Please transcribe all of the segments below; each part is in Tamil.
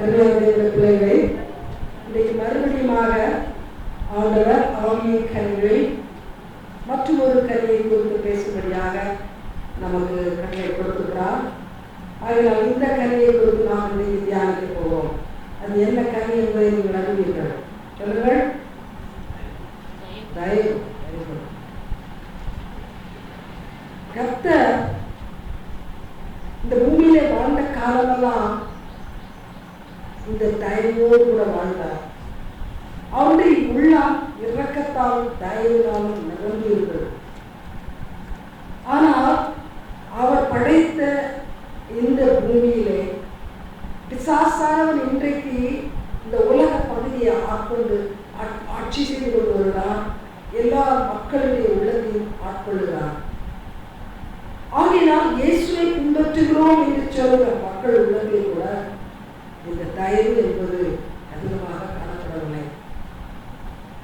அருமையான பிள்ளைகளை இன்றைக்கு மறுபடியுமாக ஆண்டவர் ஆவிய கனிகளை மற்றும் ஒரு கனியை குறித்து பேசும்படியாக நமக்கு கனியை கொடுத்துக்கிறார். அதனால் இந்த கனியை குறித்து நாம் இன்றைக்கு தியானிக்க போவோம். அது என்ன கனி என்பதை நீங்கள் அறிவீர்கள். சொல்லுங்கள். தயவு. கர்த்தர் இந்த பூமியில வாழ்ந்த காலமெல்லாம் இந்த தயவோடு கூட வாழ்ந்தார். அவருடைய உள்ளம் இரக்கத்தாலும் தயவினாலும் நிரம்பி இருந்தது. ஆனால் அவர் படைத்த இந்த பூமியிலே பிசாசானவன் இன்றைக்கு இந்த உலக பகுதியை ஆட்கொண்டு ஆட்சி செய்து கொண்டு வருகிறான். எல்லா மக்களுடைய உள்ளத்தையும் ஆட்கொள்ளுகிறான். ஆகினால் இயேசுவை பின்பற்றுகிறோம் என்று சொல்கிற மக்கள் உள்ளத்தில் கூட இந்த தயவு என்பது அதிகமாக காணப்படவில்லை.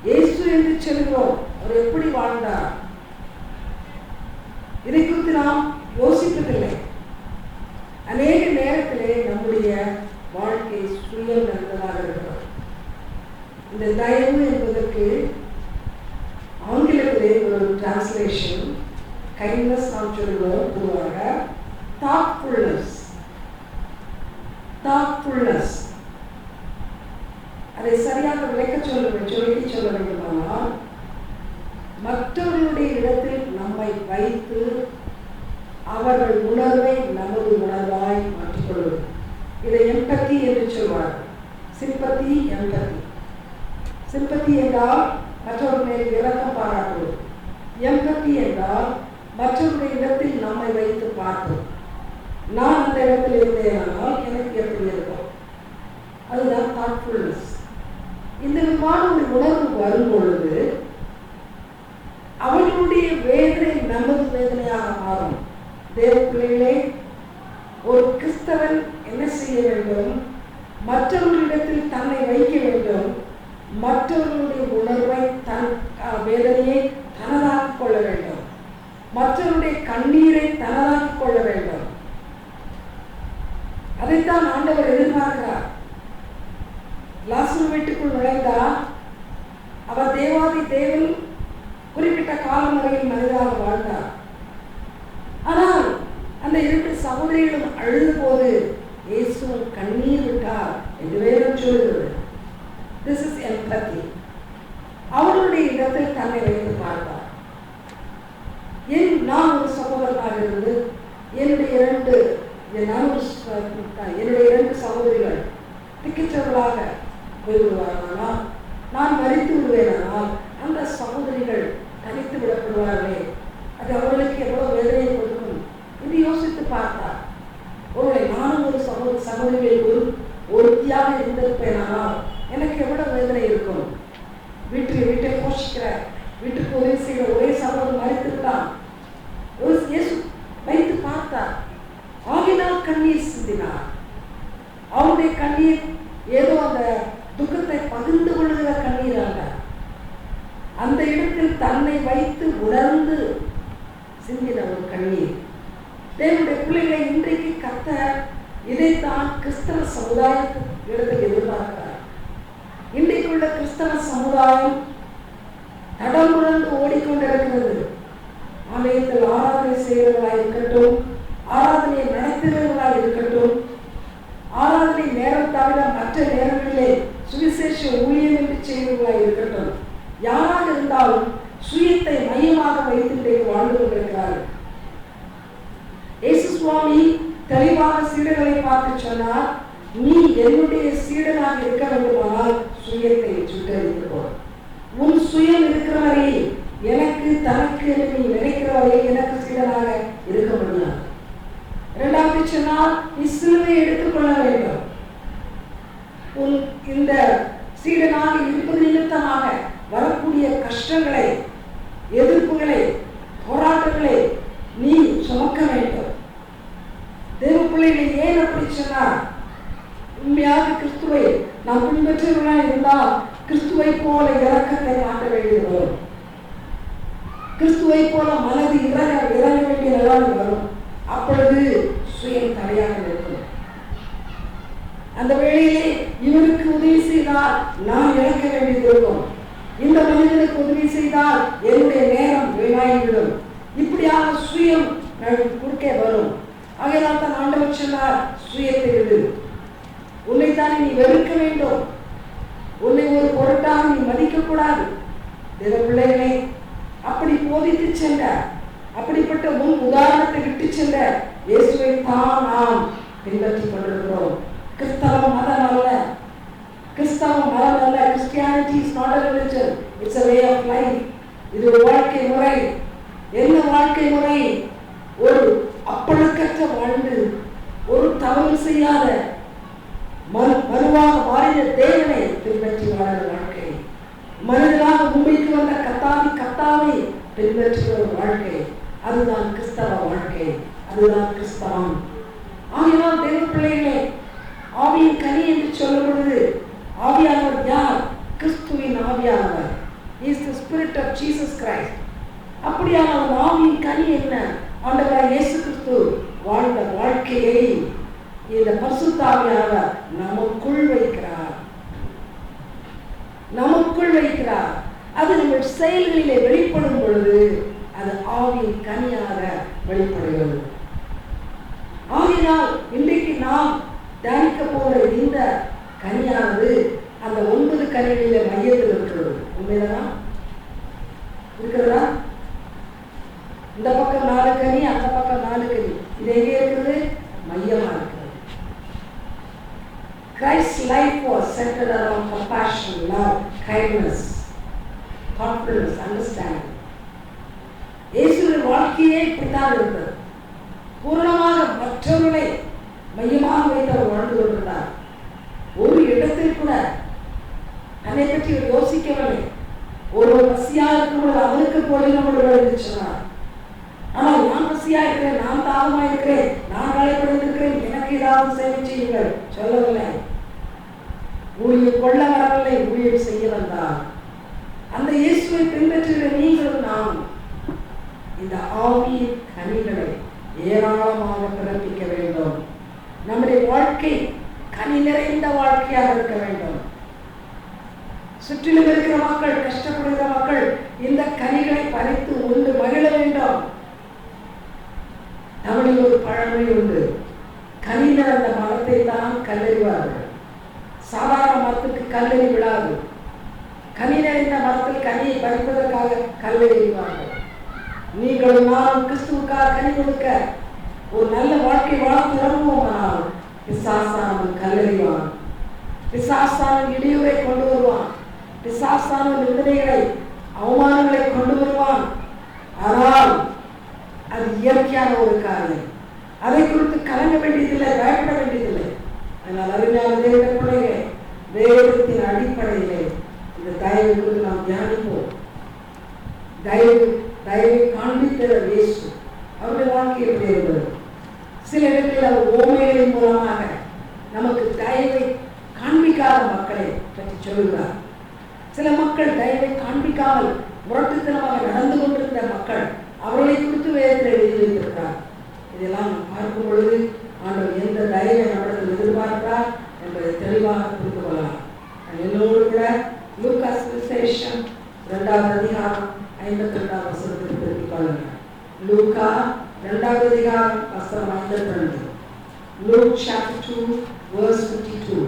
இயேசு என்று சொல்கிறோம், அவர் எப்படி வாழ்ந்தார் இதை குறித்து நாம் யோசிப்பதில்லை. அநேக நேரத்திலே நம்முடைய வாழ்க்கை சுயம் நடந்ததாக இருக்கிறது. இந்த தயவு என்பதற்கு ஆங்கிலத்திலே ஒரு டிரான்ஸ்லேஷன் கைண்ட்னஸ் நாம் சொல்கிறோம். பொதுவாக தாட்ஃபுல்னஸ். அதை சரியாக விளக்க சொல்ல வேண்டுமானால் மற்றவர்களுடைய இடத்தில் நம்மை வைத்து அவர்கள் உணர்வை நமது உணர்வாய் மாற்றிக்கொள்வது. இதை எம்பத்தி என்று சொல்வார். சிம்பத்தி என்றால் மற்றவர்கள் மேல் இரக்கம் பாராட்டுவது. எம்பத்தி என்றால் மற்றவருடைய இடத்தில் நம்மை வைத்து பார்ப்போம். நான் அந்த இடத்தில் இருந்தேனால் எனக்கு எப்படி இருக்கும், அதுதான் தாட்ஃபுல்னஸ். இந்த விதமான ஒரு உணர்வு வரும் பொழுது அவர்களுடைய வேதனை நமது வேதனையாக மாறும். தேவ பிள்ளைகளே, ஒரு கிறிஸ்தவன் என்ன செய்ய வேண்டும்? மற்றவர்களிடத்தில் தன்னை வைக்க வேண்டும். மற்றவர்களுடைய உணர்வை தன் வேதனையை தனதாக்கிக் கொள்ள வேண்டும். மற்றவருடைய கண்ணீரை தனதாக்கிக் கொள்ள வேண்டும். அதைத்தான் ஆண்டவர் எதிர்பார்க்கிறார். லாசரு வீட்டுக்குள் நுழைந்தார். அவர் தேவாதி தேவன் குறிப்பிட்ட காலம் வரையில் மனிதராக வாழ்ந்தார். ஆனால் அந்த இரண்டு சகோதரிகளும் அழுது போது இயேசுவும் கண்ணீர் விட்டார் என்று வேதம் சொல்கிறது. This is empathy. அவருடைய இடத்தில் தன்னை வைத்து பார்த்தார். நான் ஒரு சகோதரனாக இருந்து என்னுடைய இரண்டு சகோதரிகள் திக்கிற்றவர்களாக போய்விடுவார்களானால், நான் மரித்து விடுவேனால் அந்த சகோதரிகள் தனித்து விடப்படுவார்களே, அது அவர்களுக்கு எவ்வளவு வேதனையை கொடுக்கும் என்று யோசித்து பார்த்தார். ஒருவேளை நானும் ஒரு சகோதரிகளில் ஒருத்தியாக இருந்திருப்பேனால் எனக்கு எவ்வளவு வேதனை இருக்கும். வீட்டை போஷிக்கிற, வீட்டுக்கு உதவி செய்கிற ஒரே சகோதரன் மரித்திருந்தான். இயேசு வைத்து பார்த்தார். ஆகினால் கண்ணீர் சிந்தினார். அவருடைய கண்ணீர் ஏதோ அந்த துக்கத்தை பகிர்ந்து கொள்ளுகிற கண்ணீர் அல்ல. அந்த இடத்தில் தன்னை வைத்து உணர்ந்து சிந்தின ஒரு கண்ணீர். தேவனுடைய பிள்ளைகளை இன்றைக்கு கர்த்தர் இதைத்தான் கிறிஸ்தவ சமுதாயத்திடத்தில் எதிர்பார்க்கிறார். இன்றைக்குள்ள கிறிஸ்தவ சமுதாயம் தடம் புரண்டு ஓடிக்கொண்டிருக்கிறது. ஆலயத்தில் ஆராதனை செய்கிறவர்களாக இருக்கட்டும், ஆராதனையை நடத்துகிறவர்களாக இருக்கட்டும், ஆராதனை நேரம் தவிர மற்ற நேரங்களிலே சுவிசேஷ ஊழியம் என்று செய்கிறவர்களாக இருக்கட்டும், யாராக இருந்தாலும் சுயத்தை மையமாக வைத்து வாழ்ந்து கொண்டிருக்கிறார்கள். இயேசு சுவாமி தெளிவாக சீடர்களை பார்த்து சொன்னார், நீ என்னுடைய சீடனாக இருக்க வேண்டுமானால் சுயத்தை சுட்டறிந்து போ. உன் சுயம் இருக்கிறவரை எனக்கு தனக்கு நீ நினைக்கிறவரை எனக்கு சீடனாக இருக்க முடியாது. இரண்டாவது சொன்னால், நீ சிலுவை எடுத்துக்கொள்ள வேண்டும். உன் இந்த சீடனாக இருப்பது நிமித்தமாக வரக்கூடிய கஷ்டங்களை, எதிர்ப்புகளை, போராட்டங்களை நீ சுமக்க வேண்டும். தேவ பிள்ளைகளை ஏன் அப்படி சொன்னார்? உண்மையாக கிறிஸ்துவை நாம் பின்பற்றுவர்களாக இருந்தால் கிறிஸ்துவை போல இரக்கத்தை காட்ட வேண்டியது, கிறிஸ்துவை போல மனது இறங்க வேண்டிய நிலைமை வரும். அப்பொழுது சுயம் தடையாக இருக்கும். அந்த வேளையிலே இவருக்கு உதவி செய்தால் நான் இழக்க வேண்டியது இருக்கும், இந்த மனிதனுக்கு உதவி செய்தால் என்னுடைய நேரம் வீணாகிவிடும், இப்படியாக சுயம் குறுக்கே வரும். ஆகையால் தான் ஆண்டவர் சொன்னார், சுயத்தை விடு, உன்னைத்தானே நீ வெறுக்க வேண்டும், உன்னை ஒரு பொருட்டாக நீ மதிக்க கூடாது. தேவ பிள்ளைகளை அப்படி போதித்து சென்ற, அப்படிப்பட்ட முன் உதாரணத்தை விட்டு சென்ற இயேசுவை தான் நாம் பின்பற்றி கொண்டிருக்கிறோம். கிறிஸ்தவ மதம் அல்ல, கிறிஸ்தவ மதம் அல்ல. Christianity is not a religion, it's a way of life. இது ஒரு வாழ்க்கை முறை. என்ன வாழ்க்கை முறை? ஒரு அப்பழுக்கற்ற வாழ்ந்து, ஒரு தவறு செய்யாத மனுவாக மாறின தேவனை பின்பற்றி வாழ்ந்த வாழ்க்கை, மனிதனாக மும்பைக்கு வந்த கத்தாவை பின்பற்றுகிற ஒரு வாழ்க்கை, அதுதான் கிறிஸ்தவ வாழ்க்கை, அதுதான் கிறிஸ்தவம். ஆகையால் தேவ பிள்ளைகளே, ஆவியின் கனி என்று சொல்லும் பொழுது ஆவியானவர் யார்? கிறிஸ்துவின் ஆவியானவர். He is the spirit of Jesus Christ. அப்படியான ஆவியின் கனி என்ன? ஆண்டவராகிய இயேசு கிறிஸ்து வாழ்ந்த வாழ்க்கையை இந்த பரிசுத்த ஆவியானவர் நமக்குள் வைக்கிறார், நமக்குள் வைக்கிறார். அது நம்ம செயல்களிலே வெளிப்படும் பொழுது அது ஆவியின் கனியாக வெளிப்படுகிறது. ஆகினால் இன்றைக்கு நாம் தியானிக்க போகிற இந்த கனியானது அந்த 9 கனிகளிலே மையத்தில் இருக்கிறது. உண்மைதான் இருக்கிறதா? இந்த பக்கம் 4 கனி, அந்த பக்கம் 4 கனி. இது எங்கே இருக்குது? மையமா இருக்கிறது. Christ's life was centered around compassion, love, kindness, confidence, understanding. இயேசுவின் வாழ்க்கையே இப்படித்தான் இருந்தது. பூரணமாக மற்றவர்களை மையமாக வைத்து அவர் வாழ்ந்து கொண்டிருந்தார். ஒரு இடத்தில் கூட தன்னை பற்றி யோசிக்கவில்லை. ஒரு பசியா இருக்கும்போது அவருக்கு போலினோடு சொன்னார். ஆனால் நான் பசியா இருக்கிறேன், நான் தாகமா இருக்கிறேன், நான் வேலைப்படுத்திருக்கிறேன், எனக்கு ஏதாவது சேவை செய்யுங்கள் சொல்லவில்லை. ஊழியம் கொள்ள வரவில்லை, ஊழியம் செய்ய வந்தார். அந்த இயேசுவை பின்பற்றுகிற நீங்களும் நாம் இந்த ஆவியின் கனிகளை ஏராளமாக பிறப்பிக்க வேண்டும். நம்முடைய வாழ்க்கை கனி நிறைந்த வாழ்க்கையாக இருக்க வேண்டும். சுற்றிலும் இருக்கிற மக்கள், கஷ்டப்படுகிற மக்கள் இந்த கனிகளை பறித்து உண்டு மகிழ வேண்டும். தமிழில் ஒரு பழமொழி உண்டு, கனி நிறைந்த மரத்தை தான் கல்லெறிவார்கள், சாதாரண மரத்துக்கு கல்லெறி விழாது. கனி நிறைந்த மரத்தில் கனியை பறிப்பதற்காக கல்லெறிவார்கள். நீங்களும் நானும் கிறிஸ்துவுக்காக கனி கொடுக்க ஒரு நல்ல வாழ்க்கை வாழ தொடங்குவோமானால் பிசாசானவன் கல்லெறிவான், பிசாசானவன் இடையூறை கொண்டு வருவான், பிசாசானவன் நிந்தனைகளை அவமானங்களை கொண்டு வருவான். ஆனால் அது இயற்கையான ஒரு காரியம், அதை குறித்து கலங்க வேண்டியதில்லை, பயப்பட வேண்டியதில்லை. அதனால் அறிஞான தேவ பிள்ளைகளே, வேதத்தின் அடிப்படையிலே இந்த தயவை குறித்து நாம் தியானிப்போம். தயவை காண்பித்த இயேசு அவருடைய வாழ்க்கை எப்படி இருந்தது? சில இடங்களில் அவர் ஓமைகளின் மூலமாக நமக்கு தயவை காண்பிக்காத மக்களை பற்றி சொல்லுகிறார். சில மக்கள் தயவை காண்பிக்காமல் முரட்டுத்தனமாக நடந்து கொண்டிருந்த மக்கள், அவர்களை குறித்து வேதத்தில் எழுதி வைத்திருக்கிறார். இதெல்லாம் நாம் பார்க்கும் பொழுது ஆண்டவர் எந்த தயவை நம்மிடத்தில் எதிர்பார்க்கிறார் என்பதை தெளிவாக புரிந்து கொள்ளலாம். என்னோடு கூட லூக்கா சுவிசேஷம் 2வது அதிகாரம் 52வது வசனத்தை திருப்பிக் கொள்ளுங்கள். லூக்கா 2வது அதிகாரம் வசனம் 52. Luke chapter 2 verse 52.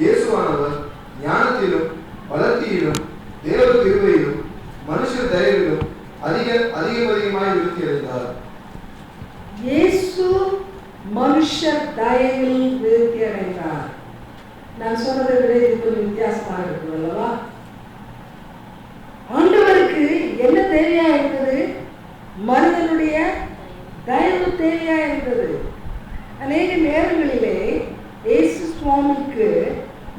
இயேசுவானவர் ஞானத்திலும் வளர்ச்சியிலும் தேவ கிருபையிலும் மனுஷர் தயவிலும் அதிகமாய் விருத்தி அடைந்தார். இயேசு மனுஷர் தயவில் விருத்தி அடைந்தார். நான் சொன்னதை விட இது கொஞ்சம் வித்தியாசமாக இருக்குது அல்லவா? ஆண்டவருக்கு என்ன தேவையா இருந்தது? மனிதனுடைய தயவு தேவையா இருந்தது. அநேக நேரங்களிலே இயேசு சுவாமிக்கு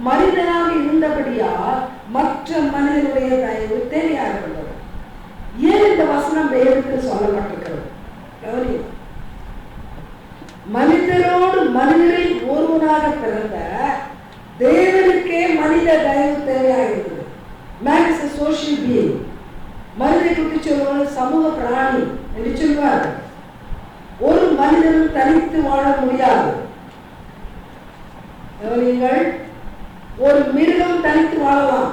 மனிதனாக இருந்தபடியால் மற்ற மனிதனுடைய தயவு தேவையாக இருந்தது. ஏன் இந்த வசனம் வேதத்தில் சொல்லப்பட்டிருக்கிறது? கவனி, மனிதரோடு மனிதரில் ஒருவனாக பிறந்த தேவனுக்கே மனித தயவு தேவையாக இருந்தது. Man is a social being. மனிதனை குறித்து சொல்வது சமூக பிராணி என்று சொல்வார். ஒரு மனிதனும் தனித்து வாழ முடியாது. கவனியுங்கள், ஒரு மிருகம் தனித்து வாழலாம்.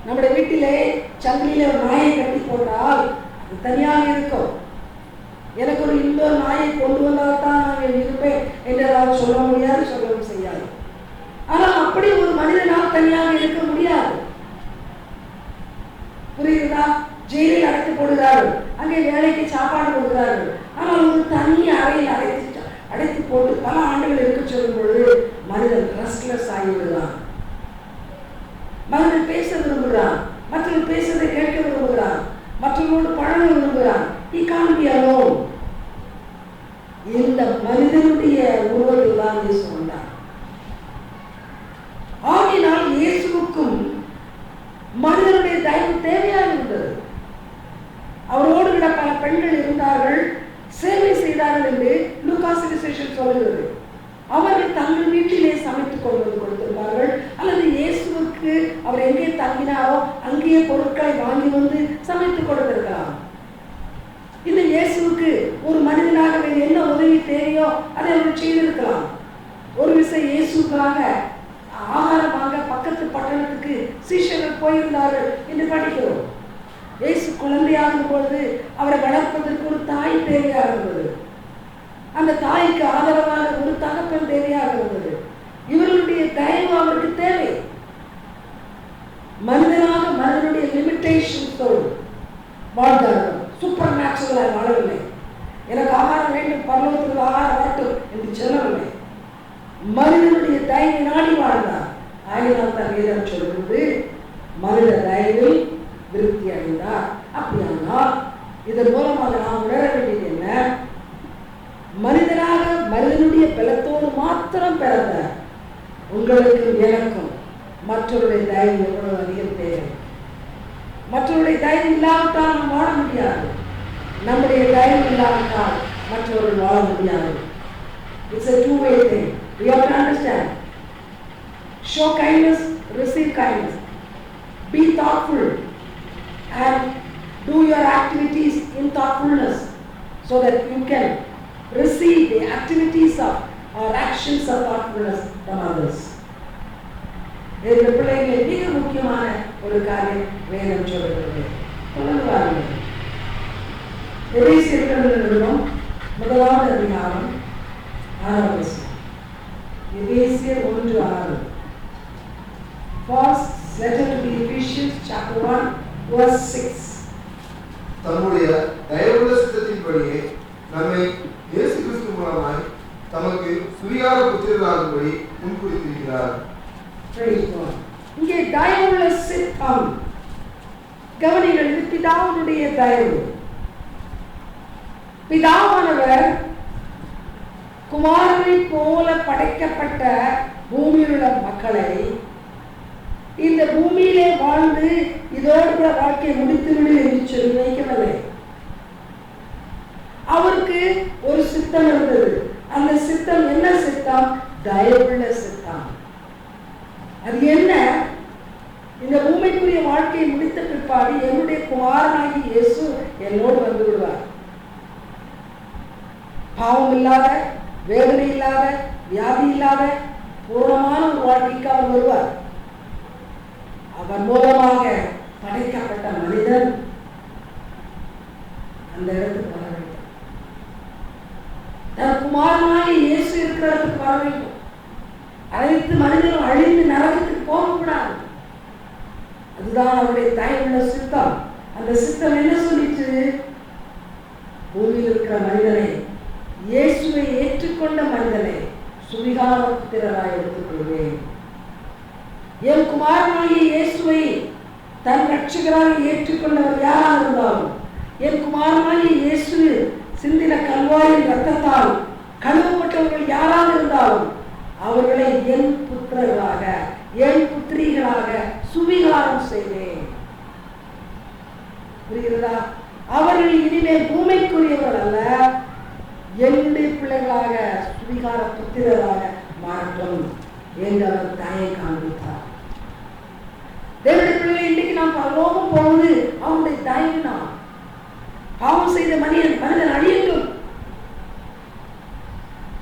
நம்முடைய வீட்டிலே சங்கிலியில ஒரு நாயை கட்டி போட்டால் அது தனியாக இருக்கும். எனக்கு ஒரு இன்னொரு நாயை கொண்டு வந்தால் தான் நான் இருப்பேன் என்று ஏதாவது சொல்ல முடியாது, சொல்லவும் செய்யாது. ஆனால் அப்படி ஒரு மனிதனால் தனியாக இருக்க முடியாது. புரியுதா? ஜெயிலில் அடைத்து போடுகிறார்கள், அங்கே வேலைக்கு சாப்பாடு கொடுக்கிறார்கள். ஆனால் ஒரு தனி அறையில் அடைத்து போட்டு பல ஆண்டுகள் இருக்க சொல்லும் பொழுது மனிதன் ரெஸ்ட்லெஸ் ஆகிவிடுகிறான். மனிதன் பேச விரும்புகிறான், மற்றவர்கள் பேசுவதை கேட்க விரும்புகிறான், மற்றவர்களோடு பழக விரும்புகிறான். He can't be alone. இந்த மனிதனுடைய உருவத்தில் தான் இயேசு வந்தார். ஆகினால் இயேசுவுக்கும் மனிதனுடைய தயவு தேவையாக இருந்தது. அவரோடு விட பல பெண்கள் இருந்தார்கள், சேவை செய்தார்கள் என்று லூக்கா சுவிசேஷம் சொல்கிறது. அவர்கள் தங்கள் வீட்டிலே சமைத்துக் கொண்டு வந்து கொடுத்திருப்பார்கள், அல்லது இயேசுவுக்கு அவர் எங்கே தங்கினாரோ அங்கேயே பொருட்களை வாங்கி வந்து சமைத்துக் கொடுத்திருக்கலாம். இந்த இயேசுவுக்கு ஒரு மனிதனாக என்ன உதவி தேவையோ அதை அவர் செய்திருக்கலாம். ஒரு விஷயம் இயேசுக்காக ஆகாரம் வாங்க பக்கத்து பட்டணத்துக்கு சீஷர்கள் போயிருந்தார்கள் என்று படிக்கிறோம். இயேசு குழந்தையாகும் பொழுது அவரை வளர்ப்பதற்கு ஒரு தாய் தேவையாக இருந்தது. அந்த தாய்க்கு ஆதரவாக ஒரு தகப்பன் தேவையாக இருந்தது. இவர்களுடைய தயவு அவருக்கு தேவை. மனிதனாக மனிதனுடைய லிமிட்டேஷன்ஸோடு வாழ்ந்தார்கள். சூப்பர் நேச்சுரலாக வாழவில்லை. எனக்கு ஆகாரம் வேண்டும், பரலோகத்தில் ஆகாரம் வரட்டும் என்று சொல்லவில்லை. மனிதனுடைய தயவை நாடி வாழ்ந்தார். ஆகினால் தான் வேதம் சொல்வது மனித தயவில் விருத்தி அடைந்தார். அப்படியானால் இதன் மூலமாக நாம் உணர வேண்டியது என்ன? மனிதனாக மனிதனுடைய பலத்தோடு மாத்திரம் பிறந்த உங்களுக்கும் எனக்கும் மற்றவருடைய தயவு எவ்வளவு அதிகம் தேவை. மற்றவருடைய தயவு இல்லாவிட்டால் நாம் வாழ முடியாது. நம்முடைய தயவு இல்லாவிட்டால் மற்றவர்கள் வாழ முடியாது. It's a two-way thing. We have to understand. Show kindness, receive kindness. Be thoughtful and do your activities in thoughtfulness so that you can receive the activities of or actions of thoughtfulness from others. இந்த பிள்ளைகளை மிக முக்கியமான ஒரு காரியம் வேதம் சொல்கிறது. தொடர்ந்து வாருங்கள். எபேசியர் நிறுவனம் 1வது அதிகாரம் 6வது வசனம். எபேசியர் 1:6. First letter to the Ephesians chapter 1 verse 6. தம்முடைய தயவுள்ள சித்தத்தின்படியே நம்மை இயேசு கிறிஸ்து மூலமாய் தமக்கு சுவிகார புத்திரராகும்படி முன்குறித்திருக்கிறார். இங்கே தயவுள்ள சித்தம். கவனிகள், இது பிதாவுடைய தயவு. பிதாவானவர் குமாரனை போல படைக்கப்பட்ட பூமியில் உள்ள மக்களை இந்த பூமியிலே வாழ்ந்து இதோடு கூட வாழ்க்கையை முடித்துவிடு என்று சொல்லி வைக்கவில்லை. அவருக்கு ஒரு சித்தம் இருந்தது. அந்த சித்தம் என்ன சித்தம்? தயவுள்ள சித்தம். அது என்ன? இந்த பூமிக்குரிய வாழ்க்கையை முடித்த பிற்பாடு என்னுடைய குமாரனாகி இயேசு என்னோடு வந்து விடுவார். பாவம் இல்லாத, வேதனை இல்லாத, வியாதி இல்லாத பூர்ணமான ஒரு வாழ்க்கைக்கு அவர் வருவார். அவர் மூலமாக படைக்கப்பட்ட மனிதன் அந்த இடத்துக்கு வர வேண்டும். தன் குமாரனாகி இயேசு இருக்கிற இடத்துக்கு வர வேண்டும். அனைத்து மனிதனும் அழிந்து நரகத்துக்கு போகக்கூடாது. அதுதான் அவருடைய தயவுள்ள சித்தம். அந்த சித்தம் என்ன சொல்லிச்சு? பூமியில் இருக்கிற மனிதனை, இயேசுவை ஏற்றுக்கொண்ட மனிதனை சுவிகார புத்திரராய் எடுத்துக்கொள்வேன். என் குமாரனாகிய இயேசுவை தன் ரட்சகராக ஏற்றுக்கொண்டவர் யாராக இருந்தாலும், என் குமாரனாகிய இயேசு சிந்தின கல்வாரின் ரத்தத்தால் கழுவப்பட்டவர்கள் யாராக இருந்தாலும் அவர்களை என் புத்திரர்களாக, என் புத்திரிகளாக சுவிகாரம் செய்வேன். புரிகிறதா? அவர்கள் இனிமேல் பூமிக்குரியவர்கள் அல்ல, என்னுடைய பிள்ளைகளாக சுவிகார புத்திரராக மாற்றம் என்று அவர் தயை காண்பித்தார். தேவனுடைய பிள்ளைகளை இன்னைக்கு நாம் பரலோகம் போவது அவனுடைய தயவு. நாம் பாவம் செய்த மனிதன் அழியட்டும்.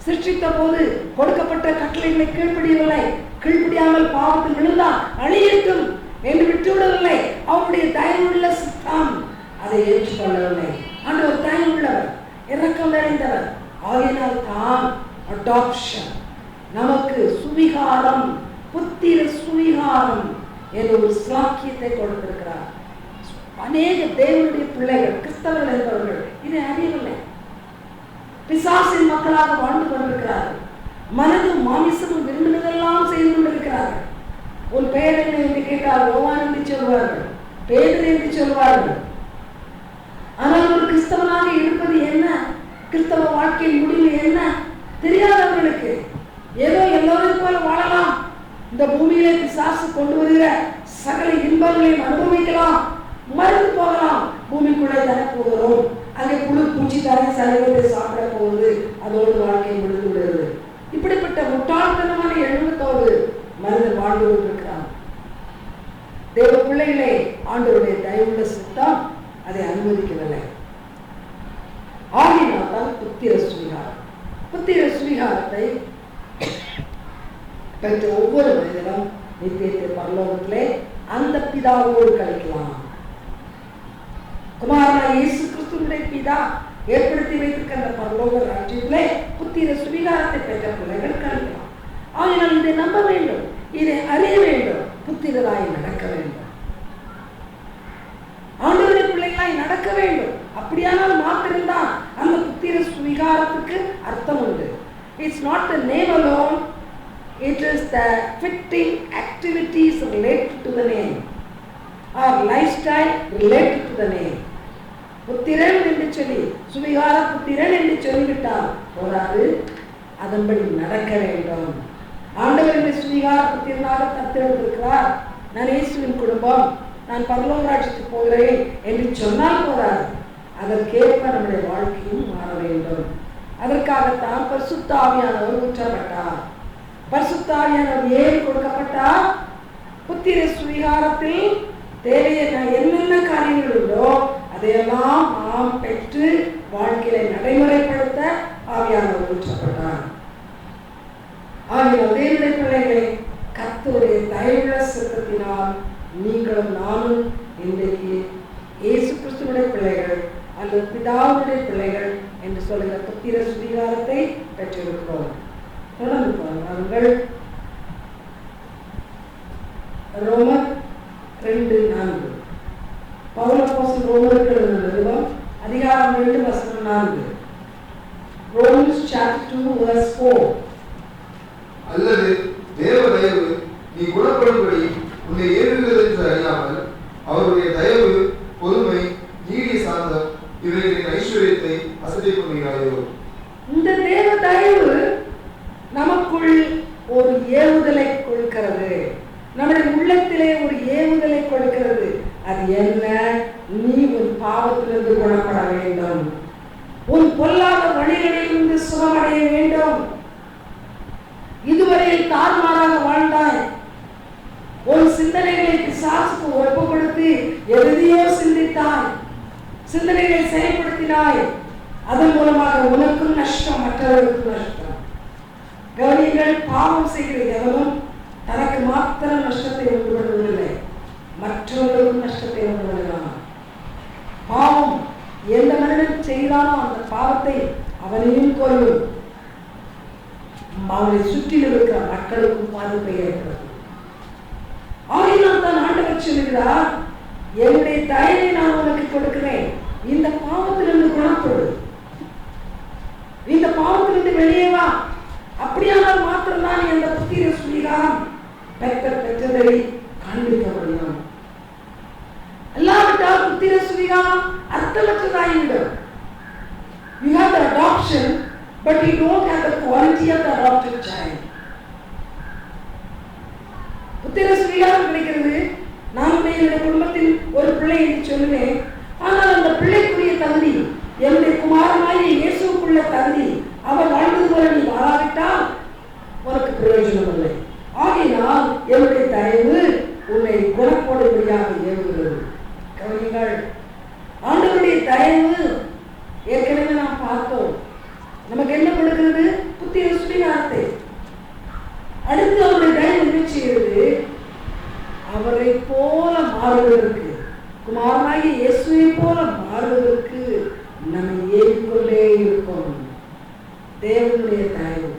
சிருஷ்டித்த போது கொடுக்கப்பட்ட கட்டளைகளை கீழ்ப்படியவில்லை. கீழ்ப்படியாமல் பாவத்தில் விழுந்தான், அழியட்டும் என்று விட்டுவிடவில்லை. அவருடைய தயவுள்ள சித்தம் அதை ஏற்றுக்கொள்ளவில்லை. ஆண்டவர் தயவுள்ளவர், இரக்கம் நிறைந்தவர். ஆகினால் தான் அடாப்ஷன், நமக்கு சுவிகாரம், புத்திர சுவிகாரம் என்ற ஒரு சாக்கியத்தை கொடுத்திருக்கிறார். அநேக தேவனுடைய பிள்ளைகள், கிறிஸ்தவர்கள் என்பவர்கள் இதை அறியவில்லை. பிசாசின் மக்களாக வாழ்ந்து கொண்டிருக்கிறார்கள். மனதும் மாமிசமும் விரும்பினதெல்லாம் செய்து கொண்டிருக்கிறார்கள். உன் பெயர் என்ன என்று கேட்டால் யோவான் என்று சொல்வார்கள், பேதுரு என்று சொல்வார்கள். ஆனால் ஒரு கிறிஸ்தவனாக இருப்பது என்ன, கிறிஸ்தவ வாழ்க்கையின் முடிவு என்ன தெரியாதவர்களுக்கு. ஏதோ எல்லோரும் போல வாழலாம், இந்த பூமியிலே பிசாசு கொண்டு வருகிற சகல இன்பங்களையும் அனுபவிக்கலாம், மறந்து போகலாம். பூமிக்குள்ளே தர போகிறோம், அங்கே புழு பூச்சி தர சலுகைகளை சாப்பிட போகுது, அதோடு வாழ்க்கை முடிந்து விடுகிறது. இப்படிப்பட்ட முட்டாள்தனமான எண்ணத்தோடு மனிதன் வாழ்ந்து கொண்டிருக்கிறான். தேவ பிள்ளைகளே, ஆண்டவருடைய தயவுள்ள சித்தம் அதை அனுமதிக்கவில்லை. ஆகினால் தான் புத்திர சுவிகாரம். புத்திர சுவிகாரத்தை பெற்ற ஒவ்வொரு மனிதனும் நித்தியத்தை பரலோகத்திலே அந்த பிதாவோடு கழிக்கலாம். குமாரனாகிய இயேசு கிறிஸ்துவினுடைய பிதா ஏற்படுத்தி வைத்திருக்கிற அந்த பரலோக ராஜ்யத்திலே புத்திர சுவிகாரத்தை பெற்ற பிள்ளைகள் கழிக்கலாம். ஆகினால் இதை நம்ப வேண்டும், இதை அறிய வேண்டும், புத்திரராய் நடக்க வேண்டும், ஆண்டவருடைய பிள்ளைகளாய் நடக்க வேண்டும். அப்படியானால் மாத்திரம்தான் அந்த புத்திர சுவிகாரத்துக்கு அர்த்தம் உண்டு. It's not the name alone, it is the fitting activities related to the name or lifestyle related to the name. புத்திரன் என்று சொல்லி சுவிகார புத்திரன் என்று சொல்லிவிட்டால் போராது, அதன்படி நடக்க வேண்டும். ஆண்டவருடைய சுவிகார புத்திரனாக தத்தெடுத்திருக்கிறார், நான் இயேசுவின் குடும்பம், நான் பரலோக ராஜ்யத்துக்கு போகிறேன் என்று சொன்னால் போராது, அதற்கேற்ப நம்முடைய வாழ்க்கையும் மாற வேண்டும். அதற்காகத்தான் பரிசுத்த ஆவியானவர் ஊற்றப்பட்டார். பரிசுத்த ஆவியானவர் ஏன் கொடுக்கப்பட்டார்? புத்திர சுவிகாரத்தில் தேவையான என்னென்ன காரியங்கள் உண்டோ அதையெல்லாம் நாம் பெற்று வாழ்க்கையை நடைமுறைப்படுத்த ஆவியானவர் ஊற்றப்பட்டார். ஆகியோர் தேவனுடைய பிள்ளைகளை, கர்த்தருடைய தயவுள்ள சித்தத்தினால் நீங்களும் நானும் இன்றைக்கு இயேசு கிறிஸ்துவினுடைய பிள்ளைகள் அல்லது பிதாவுடைய பிள்ளைகள் என்று சொல்லுகிற புத்திர சுவிகாரத்தை பெற்றிருக்கிறோம். தொடர்ந்து பாருங்கள், ரோமர் 2:4. பவுல் அப்போஸ்தலன் ரோமருக்கு எழுதின நிருபம் அதிகாரம் 2:4. Romans chapter 2:4. அல்லது தேவ தயவு நீ குணப்படும்படி உன்னை ஏறுகிறது என்று அறியாமல் அவருடைய தயவு, பொறுமை, நீடிய சாந்தம் இவைகளின் ஐஸ்வர்யத்தை அசட்டை பண்ணுகிறாயோ. இந்த தேவ தயவு நமக்குள் ஒரு ஏவுதலை கொடுக்கிறது, நம்முடைய உள்ளத்திலே ஒரு ஏவுதலை கொடுக்கிறது. அது என்ன? நீ உன் பாவத்திலிருந்து குணப்பட வேண்டும், உன் பொல்லாத வழிகளிலிருந்து சுகமடைய வேண்டும். இதுவரையில் தாறுமாறாக வாழ்ந்தாய், உன் சிந்தனைகளை பிசாசுக்கு ஒப்பு கொடுத்து எதையோ சிந்தித்தாய், சிந்தனைகளை செயல்படுத்தினாய். அதன் மூலமாக உனக்கும் நஷ்டம், மற்றவர்களுக்கும் நஷ்டம். கவனியங்கள், பாவம் செய்கிற எவனும் தனக்கு மாத்திரம் நஷ்டத்தை உண்டு பண்ணுவதில்லை, மற்றவர்களுக்கும் நஷ்டத்தை உண்டு பண்ணுகிறான். பாவம் எந்த மனிதன் செய்தானோ அந்த பாவத்தை அவனையும் கொல்லும், அவனை சுற்றிலும் இருக்கிற மக்களுக்கும் பாதிப்பை ஏற்படுத்தும். ஆகினால் தான் ஆண்டவர் சொல்லுகிறார், என்னுடைய தயவை நான் உனக்கு கொடுக்கிறேன், இந்த பாவத்திலிருந்து குணப்படு, இந்த பாவத்திலிருந்து வெளியே வா. அப்படியானால் மாத்திரம்தான் அந்த புத்திர சுவிகாரம் பெற்றதை காண்பிக்க முடியும். இல்லாவிட்டால் புத்திர சுவிகாரம் அர்த்தமற்றதாகிவிடும். You have the adoption, but you don't have the quality of the adopted child. புத்திர சுவிகாரம் கிடைக்கிறது, நான் என்னுடைய குடும்பத்தில் ஒரு பிள்ளை என்று சொல்லுவேன். ஆனால் அந்த பிள்ளைக்குரிய தகுதி, என்னுடைய குமாரனாகிய இயேசுக்குள்ள தகுதி, அவர் வாழ்ந்தது போல நீ வாழாவிட்டால் உனக்கு பிரயோஜனம் இல்லை. ஆகினால் என்னுடைய தயவு உன்னை குணப்படும்படியாக ஏவுகிறது. கவனிங்கள், ஆண்டவருடைய தயவு ஏற்கனவே நாம் பார்த்தோம். நமக்கு என்ன கொடுக்கிறது? புத்திர சுவிகாரத்தை. அடுத்து அவருடைய தயவு கர்த்தராகிய இயேசுவை போல மாறுவதற்கு நம்மை ஏறிக்கொண்டே இருக்கும். தேவனுடைய தயவு,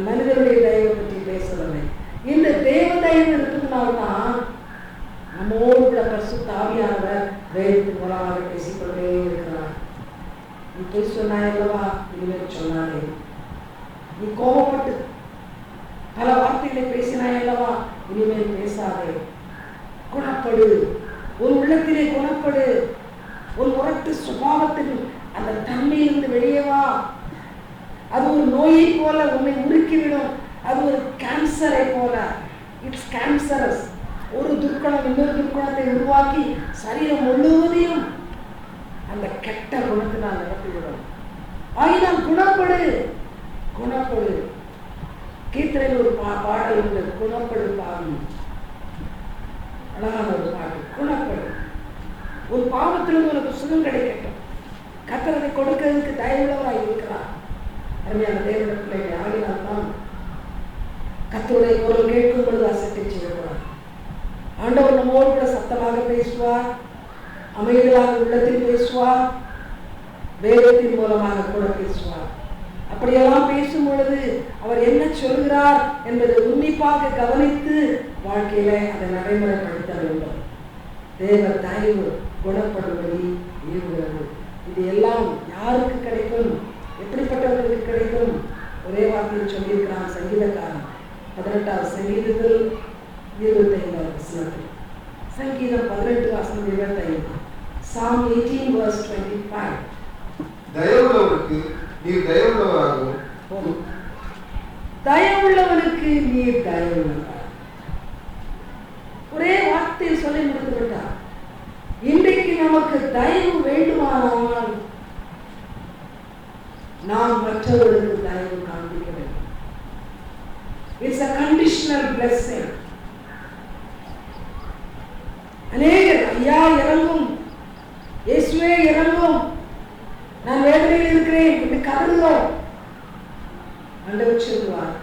மனிதனுடைய தயவை பற்றி பேசவில்லை. இந்த தேவ தயவு இருக்கிறதுனால்தான் நம்மோடு கூட பரிசுத்த ஆவியானவர் வேதத்தின் மூலமாக பேசிக்கொண்டே இருக்கிறார். நீ போய் சொன்னாய் அல்லவா, இனிமேல் சொன்னாலே. நீ கோபப்பட்டு பல வார்த்தைகளை பேசினாய் அல்லவா, இனிமேல் பேசாதே. குணப்படு, ஒரு உள்ளத்திலே குணப்படு. ஒரு முரட்டு சுபாவத்தின் அந்த தன்மையிலிருந்து வெளியே வா. அது ஒரு நோயை போல உன்னை உருக்கிவிடும். அது ஒரு கேன்சரை போல. It's cancerous. ஒரு துர்க்குணம் இன்னொரு துர்க்குணத்தை உருவாக்கி சரீரம் முழுவதையும் அந்த கெட்ட குணத்தினால் நிரப்பிவிடும். ஆகினால் குணப்படு, குணப்படு. கீர்த்தனையில் ஒரு பாடல் உண்டு, குணப்படு பாவி. அழகான ஒரு பாடல், குணப்படு. ஒரு பாவத்திலிருந்து உனக்கு சுகம் கிடைக்கட்டும். கர்த்தரை கொடுக்கிறதுக்கு தயவுள்ளவராக இருக்கிறார். அருமையான தேவனுடைய பிள்ளைகளை, ஆகினால்தான் கர்த்தருடைய குரல் கேட்கும் பொழுது அசட்டை செய்யக்கூடாது. ஆண்டவர் நம்மோடு கூட சத்தமாக பேசுவார், அமைதியாக உள்ளத்தில் பேசுவார், வேதத்தின் மூலமாக கூட பேசுவார். அப்படியெல்லாம் பேசும் பொழுது அவர் என்ன சொல்கிறார் என்பதை உன்னிப்பாக கவனித்து வாழ்க்கையில அதை நடைமுறைப்படுத்த வேண்டும். தேவ தயவு குணப்படும்படி ஏவுகிறது. இது எல்லாம் யாருக்கு கிடைக்கும், எப்படிப்பட்டவர்களுக்கு கிடைக்கும்? ஒரே வார்த்தையில் சொல்லியிருக்கிறான் சங்கீதக்காரன் 18வது சங்கீதத்தில் 25வது வசனத்தில். சங்கீதம் 18:25. Psalm 18:25. தயவுள்ளவனுக்கு நீர் தயவுள்ளவராகவும், தயவுள்ளவனுக்கு நீர் தயவுள்ளவர். ஒரே வார்த்தையில் சொல்லி முடித்து விட்டார். இன்றைக்கு நமக்கு தயவு வேண்டுமானால் நாம் மற்றவர்களுக்கு தயவு காண்பிக்க வேண்டும். It's a conditional blessing. அநேகர் ஐயா இறங்கும், இயேசுவே இறங்கும், நான் வேதனையில் இருக்கிறேன் என்று கதறுகிறோம். ஆண்டவர் சொல்லுவார்,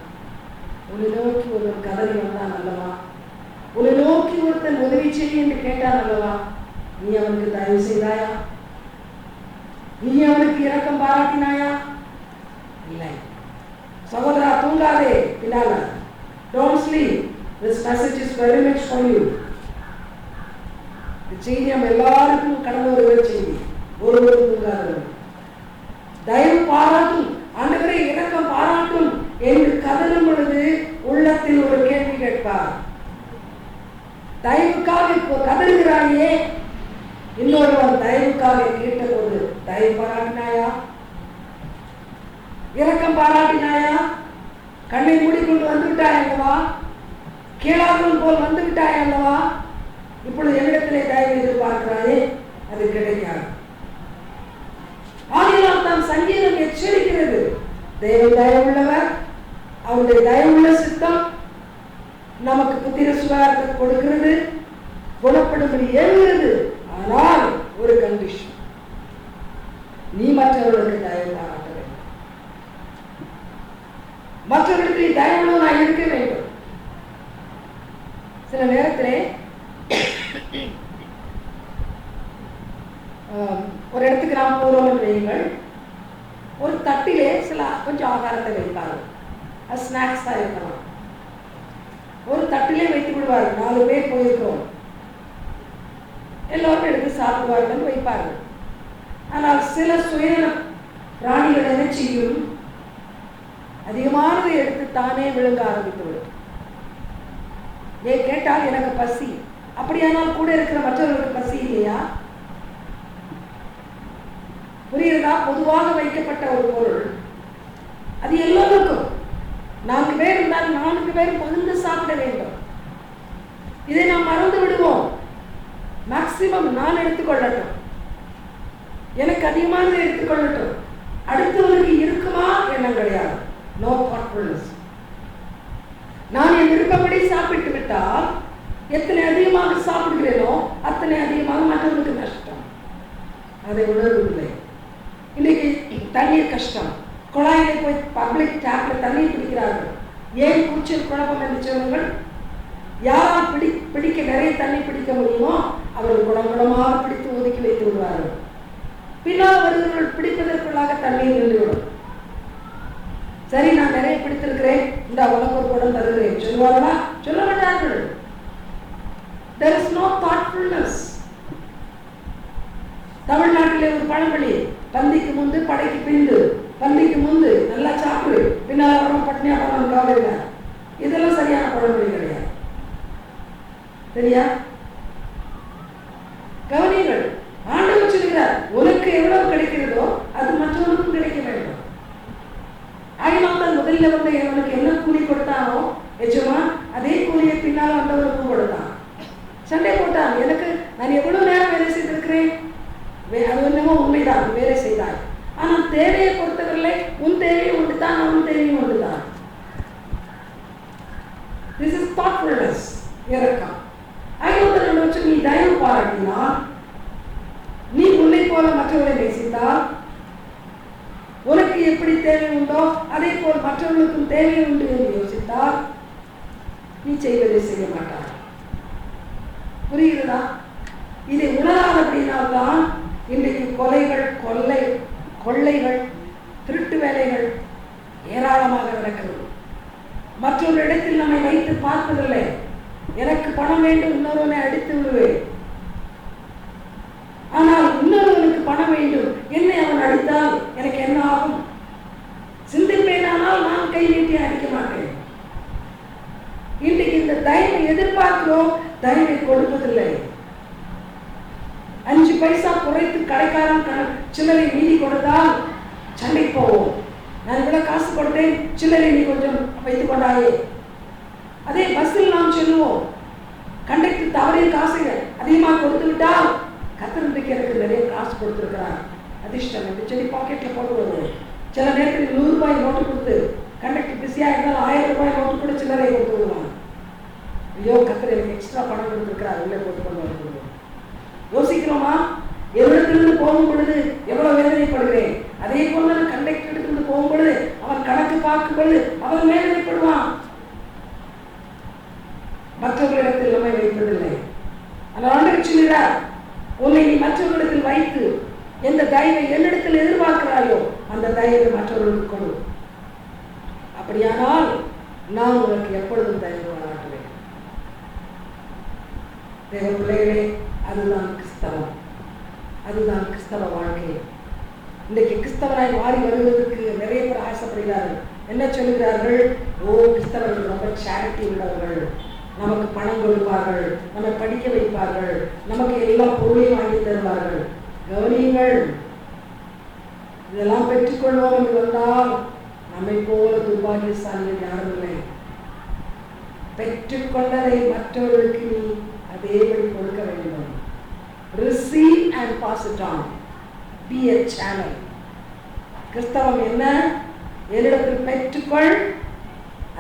உன்னை நோக்கி ஒருவன் கதறி வந்தான் அல்லவா, உன்னை நோக்கி ஒருத்தன் உதவி செய்ய என்று கேட்டான் அல்லவா, நீ அவனுக்கு தயவு செய்தாயா? நீ அவனுக்கு இரக்கம் பாராட்டினாயா? இல்லை. சகோதரா, தூங்காதே. பின்னால don't sleep. This message is very much for you. இந்த செய்தி நம்ம எல்லாருக்கும் கடந்த ஒரு செய்தி. ஒருவரும் தூங்காதவர்கள் தயவு பாராட்டும், ஆண்டவரே இரக்கம் பாராட்டும் என்று கதறும் பொழுது உள்ளத்தில் ஒரு கேள்வி கேட்பார். தயவுக்காக கதறுகிறாயே, இன்னொருவன் தயவுக்காக கேட்டபோது தயவு பாராட்டினாயா? இரக்கம் பாராட்டினாயா? கண்ணை மூடிக்கொண்டு வந்து விட்டாய் அல்லவா? கேளாதவன் போல் வந்து விட்டாய் அல்லவா? இப்பொழுது என்னிடத்திலே தயவு எதிர்பார்க்கிறாயே, அது கிடைக்காது. ஆகையால் தான் சங்கீதம் எச்சரிக்கிறது, தேவன் தயவுள்ளவர், அவருடைய தயவுள்ள சித்தம் நமக்கு புத்திர சுகாரத்தை கொடுக்கிறது, குணப்படும்படி ஏறுகிறது. ஆனால் ஒரு கண்டிஷன், நீ மற்றவர்களுக்கு தயவு பாராட்ட வேண்டும், மற்றவர்களுக்கு தயவுள்ளவனாக இருக்க வேண்டும். சில நேரத்திலே ஒரு இடத்துக்கு நாம் போகிறோம் என்று வையுங்கள், ஒரு தட்டிலே சில கொஞ்சம் ஆகாரத்தை வைப்பார்கள், அது ஸ்நாக்ஸாக இருக்கலாம். ஒரு தட்டிலே வைத்து விடுவார்கள். 4 பேர் போயிருக்கிறோம், எல்லோரும் எடுத்து சாப்பிடுவார்கள், வைப்பார்கள். ஆனால் சில சுய பிராணிகள் என்ன செய்யும், அதிகமானதை எடுத்து தானே விழுங்க ஆரம்பித்து விடும். ஏன் கேட்டால் எனக்கு பசி, அப்படியானால் கூட இருக்கிற மற்றவர்களுக்கு பசி இல்லையா? புரியுதா? பொதுவாக வைக்கப்பட்ட ஒரு பொருள், அது எல்லோருக்கும். 4 பேர் இருந்தால் 4 பேர் பகிர்ந்து சாப்பிட வேண்டும். இதை நாம் மறந்து விடுவோம். மேக்சிமம் நான் எடுத்துக்கொள்ளட்டும், எனக்கு அதிகமானதை எடுத்துக்கொள்ளட்டும், அடுத்தவருக்கு இருக்குமா எண்ணம் கிடையாது. No thoughtfulness. நான் என் விருப்பப்படி சாப்பிட்டு விட்டால் எத்தனை அதிகமாக சாப்பிடுகிறேனோ அத்தனை அதிகமாக மற்றவர்களுக்கு நஷ்டம். அதை உணர்வதில்லை. இன்னைக்கு தண்ணீர் கஷ்டம், குழாயிலே போய் பப்ளிக் டேப்ல தண்ணீர் பிடிக்கிறார்கள். ஏன் கூச்சல் குழப்பம் என்று சொல்லுங்கள். யாரால் பிடிக்க நிறைய தண்ணி பிடிக்க முடியுமோ அவர்கள் குடங்குடமாக பிடித்து ஒதுக்கி வைத்து விடுவார்கள். பின்னால் வருகிறவர்கள் பிடிப்பதற்குள்ளாக தண்ணீர் நின்றுவிடும். சரி, நான் நிறைய பிடித்திருக்கிறேன், இந்த உனக்கு ஒரு குடம் தருகிறேன் சொல்லுவார்களா? சொல்ல மாட்டார்கள். There is no thoughtfulness. தமிழ்நாட்டிலே ஒரு பழமொழி, பந்திக்கு முந்து படைக்கு பிந்து. பந்திக்கு முந்து நல்லா சாப்பிடு, பின்னால் அப்புறம் பட்டினியா பணம் கவலை. இதெல்லாம் சரியான பழமொழி கிடையாது. சரியா? கவனிகள், ஆண்டவர் சொல்கிறார், உனக்கு எவ்வளவு கிடைக்கிறதோ அது மற்றவனுக்கும் கிடைக்க வேண்டும். ஆகினால்தான் முதலில் வந்து அவனுக்கு என்ன கூலி கொடுத்தானோ எஜமா அதே கூலியை பின்னால் வந்தவனுக்கும் கொடுத்தான். சண்டை போட்டான், எனக்கு நான் எவ்வளவு நேரம் வேலை செய்திருக்கிறேன், அது என்னமோ உண்மைதான், வேலை செய்தாய், ஆனால் தேவையை பொறுத்தவரை உன் தேவையை உண்டுதான், அவன் தேவையும் உண்டுதான். This is thoughtfulness. இறக்கம். ஆகியோர் வச்சு நீ தயவு பாராட்டினால், நீ உன்னை போல மற்றவர்களை நேசித்தால், உனக்கு எப்படி தேவை உண்டோ அதே போல் மற்றவர்களுக்கும் தேவை உண்டு என்று யோசித்தால் நீ செய்வதை செய்ய மாட்டார். புரிகிறதா? இதை உணராதபடினால்தான் இன்றைக்கு கொலைகள், கொள்ளைகள், திருட்டு வேலைகள் ஏராளமாக நடக்கிறது. மற்றொரு இடத்தில் நம்மை வைத்து பார்ப்பதில்லை. எனக்கு பணம் வேண்டும், இன்னொருவனை அடித்து விடுவேன். ஆனால் இன்னொருவனுக்கு பணம் வேண்டும், என்னை அவன் அடித்தால் எனக்கு என்ன ஆகும்? சிந்திப்பேனானால் நான் கை நீட்டி அடிக்க மாட்டேன். இன்றைக்கு இந்த தயவை எதிர்பார்க்கிறோம், தயவை கொடுப்பதில்லை. 5 பைசா குறைத்து கடைக்காரன் சில்லறை மீதி கொடுத்தால் சண்டை போவோம். நான் இவ்வளவு காசு கொடுத்தேன், சில்லறை நீ கொஞ்சம் வைத்துக் கொண்டாயே. அதே பஸ்ஸில் நாம் செல்லுவோம், கண்டக்டர் தவறிய காசு அதிகமாக கொடுத்து விட்டால், கத்தரண்டைக்கு எனக்கு நிறைய காசு கொடுத்துருக்கிறார், அதிர்ஷ்டம் என்று சொல்லி பாக்கெட்ல போடுவது. சில நேரத்தில் 100 ரூபாய் நோட்டு கொடுத்து, கண்டக்டர் பிஸியா இருந்தால் 1000 ரூபாய் நோட்டு கூட சில்லறை கொடுத்து விடுவாங்க. ஐயோ, கத்தர் எனக்கு எக்ஸ்ட்ரா பணம் கொடுத்துருக்கிறார், உள்ளே போட்டுக்கொண்டு வந்து யோசிக்கிறோமா? எவ்விடத்திலிருந்து போகும் பொழுது எவ்வளவு வேதனைப்படுகிறேன். அதே போல கண்டக்டர் இடத்திலிருந்து போகும் பொழுது அவன் கணக்கு பார்க்கும் பொழுது அவன் வேதனைப்படுவான். மற்றவர்களிடத்தில் நம்மை வைப்பதில்லை. அந்த ஆண்டவர் சொல்கிறார், உன்னை நீ மற்றவர்களிடத்தில் வைத்து எந்த தயவை என்னிடத்தில் எதிர்பார்க்கிறாயோ அந்த தயவை மற்றவர்களுக்கு கொடு. அப்படியானால் நான் உனக்கு எப்பொழுதும் தயவு பாராட்டுவேன். தேவ பிள்ளைகளே, அதுதான் கிறிஸ்தவம், அதுதான் கிறிஸ்தவ வாழ்க்கை. இன்றைக்கு கிறிஸ்தவராய் மாறி வருவதற்கு நிறைய பேர் ஆசைப்படுகிறார்கள். என்ன சொல்கிறார்கள்? ஓ, கிறிஸ்தவர்கள் ரொம்ப சேரிட்டி உள்ளவர்கள், நமக்கு பணம் கொடுப்பார்கள், நம்ம படிக்க வைப்பார்கள், நமக்கு எல்லா பொருளையும் வாங்கி தருவார்கள். கவனியுங்கள், இதெல்லாம் பெற்றுக்கொள்வோம் என்று வந்தால் நம்மை போல துர்பாகியசாலிகள் யாரும் இல்லை. பெற்றுக்கொண்டதை மற்றவர்களுக்கு நீ அதேபடி கொடுக்க வேண்டும். Receive and pass it on. Be a channel. கிறிஸ்தவம் என்ன? என்னிடத்தில் பெற்றுக்கொள்,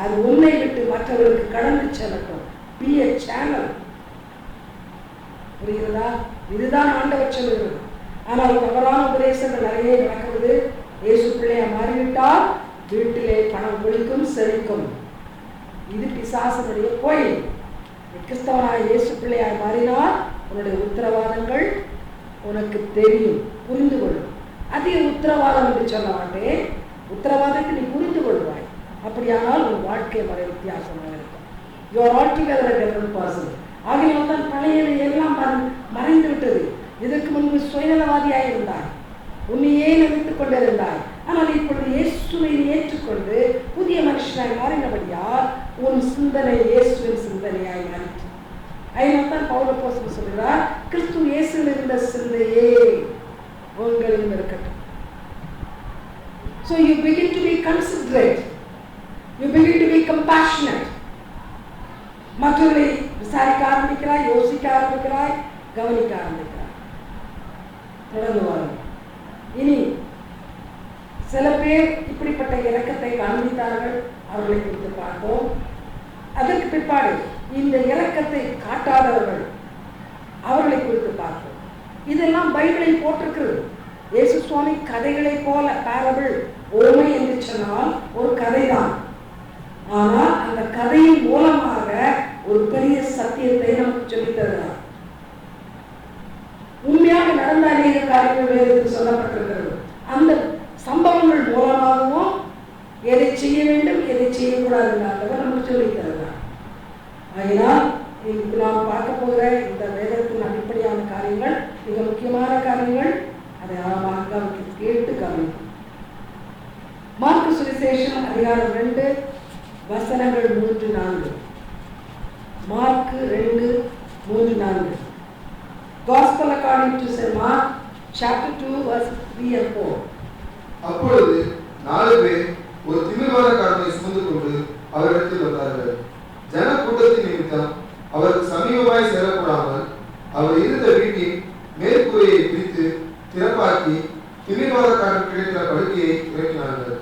அது உன்னை விட்டு மற்றவர்களுக்கு கடந்து செல்லட்டும். Be a channel. புரிகிறதா? இதுதான் ஆண்டவர் சொல்லுகிறது. ஆனால் தவறான உபதேசங்கள் நிறைய நடக்கிறது. இயேசு பிள்ளையா மாறிவிட்டால் வீட்டிலே பணம் கொளிக்கும், செழிக்கும். இது பிசாசனுடைய கோயில். கிறிஸ்தவனாய் இயேசு பிள்ளையாய் மாறினால் உன்னுடைய உத்தரவாதங்கள் உனக்கு தெரியும், புரிந்து கொள்ளும். அதிக உத்தரவாதம் என்று சொல்ல மாட்டேன், உத்தரவாதத்தை நீ புரிந்து கொள்வாய். அப்படியானால் உன் வாழ்க்கை முறை வித்தியாசமாக இருக்கும். You are all together a different person. ஆகினால் தான் பழைய எல்லாம் மறைந்து விட்டது. இதற்கு முன்பு சுயநலவாதியாய் இருந்தாய், உன்னையே நினைத்துக் கொண்டிருந்தாய். ஆனால் இப்பொழுது இயேசுவை ஏற்றுக்கொண்டு புதிய மனுஷனாய் மாறினபடியால் உன் சிந்தனை இயேசுவின் சிந்தனையாய் மாறிற்று. அதனால்தான் பவுல் அப்போஸ்தலன் சொல்கிறார், கிறிஸ்து இயேசுவில் இருந்த சிந்தையே உங்களிடம் இருக்கட்டும். So you begin to be considerate, you begin to be compassionate. மற்றவர்களை விசாரிக்க ஆரம்பிக்கிறாய், யோசிக்க ஆரம்பிக்கிறாய், கவனிக்க ஆரம்பிக்கிறாய். தொடர்ந்து வரும். இனி சில பேர் இப்படிப்பட்ட இரக்கத்தை காண்பித்தார்கள், அவர்களை குறித்து பார்ப்போம். அதற்கு பிற்பாடு இந்த இரக்கத்தை காட்டாதவர்கள், அவர்களை குறித்து பார்ப்போம். இதெல்லாம் பைபிளில் போட்டிருக்கிறது. இயேசு சுவாமி கதைகளை போல, பேரபிள், ஓமை என்று சொன்னால் ஒரு கதைதான். ஆனால் அந்த கதையின் மூலமாக ஒரு பெரிய சத்தியத்தை நமக்கு சொல்லித் தருகிறார். நடந்த அநேக காரியங்கள் வேதத்தில் சொல்லப்பட்டிருக்கிறது. அந்த சம்பவங்கள் மூலமாகவும் எதை செய்ய வேண்டும் எதை செய்யக்கூடாது ஆண்டவர் நமக்கு சொல்லித் தருகிறார். அதனால் இங்கு நாம் பார்க்க போகிற இந்த வேதத்தின் அடிப்படையான காரியங்கள் மிக முக்கியமான காரியங்கள். அதை ஆழமாக கேட்டு கவனிக்கும். மார்க்கு சுவிசேஷம் அதிகாரம் 2 வசனங்கள் 3-4. Mark 2:3-4. Gospel according to St. Mark chapter 2 verse 3 and 4. அப்பொழுது 4 பேர் ஒரு திமிர்வாதக்காரனை சுமந்து கொண்டு அவரிடத்தில் வந்தார்கள். ஜன கூட்டத்தின் நிமித்தம் அவருக்கு சமீபமாய் செல்லக்கூடாமல் அவர் இருந்த வீட்டின் மேற்கூரையை பிரித்து திறப்பாக்கி திமிர்வாதக்காரன் கிடைக்கிற படுக்கையை இறக்கினார்கள்.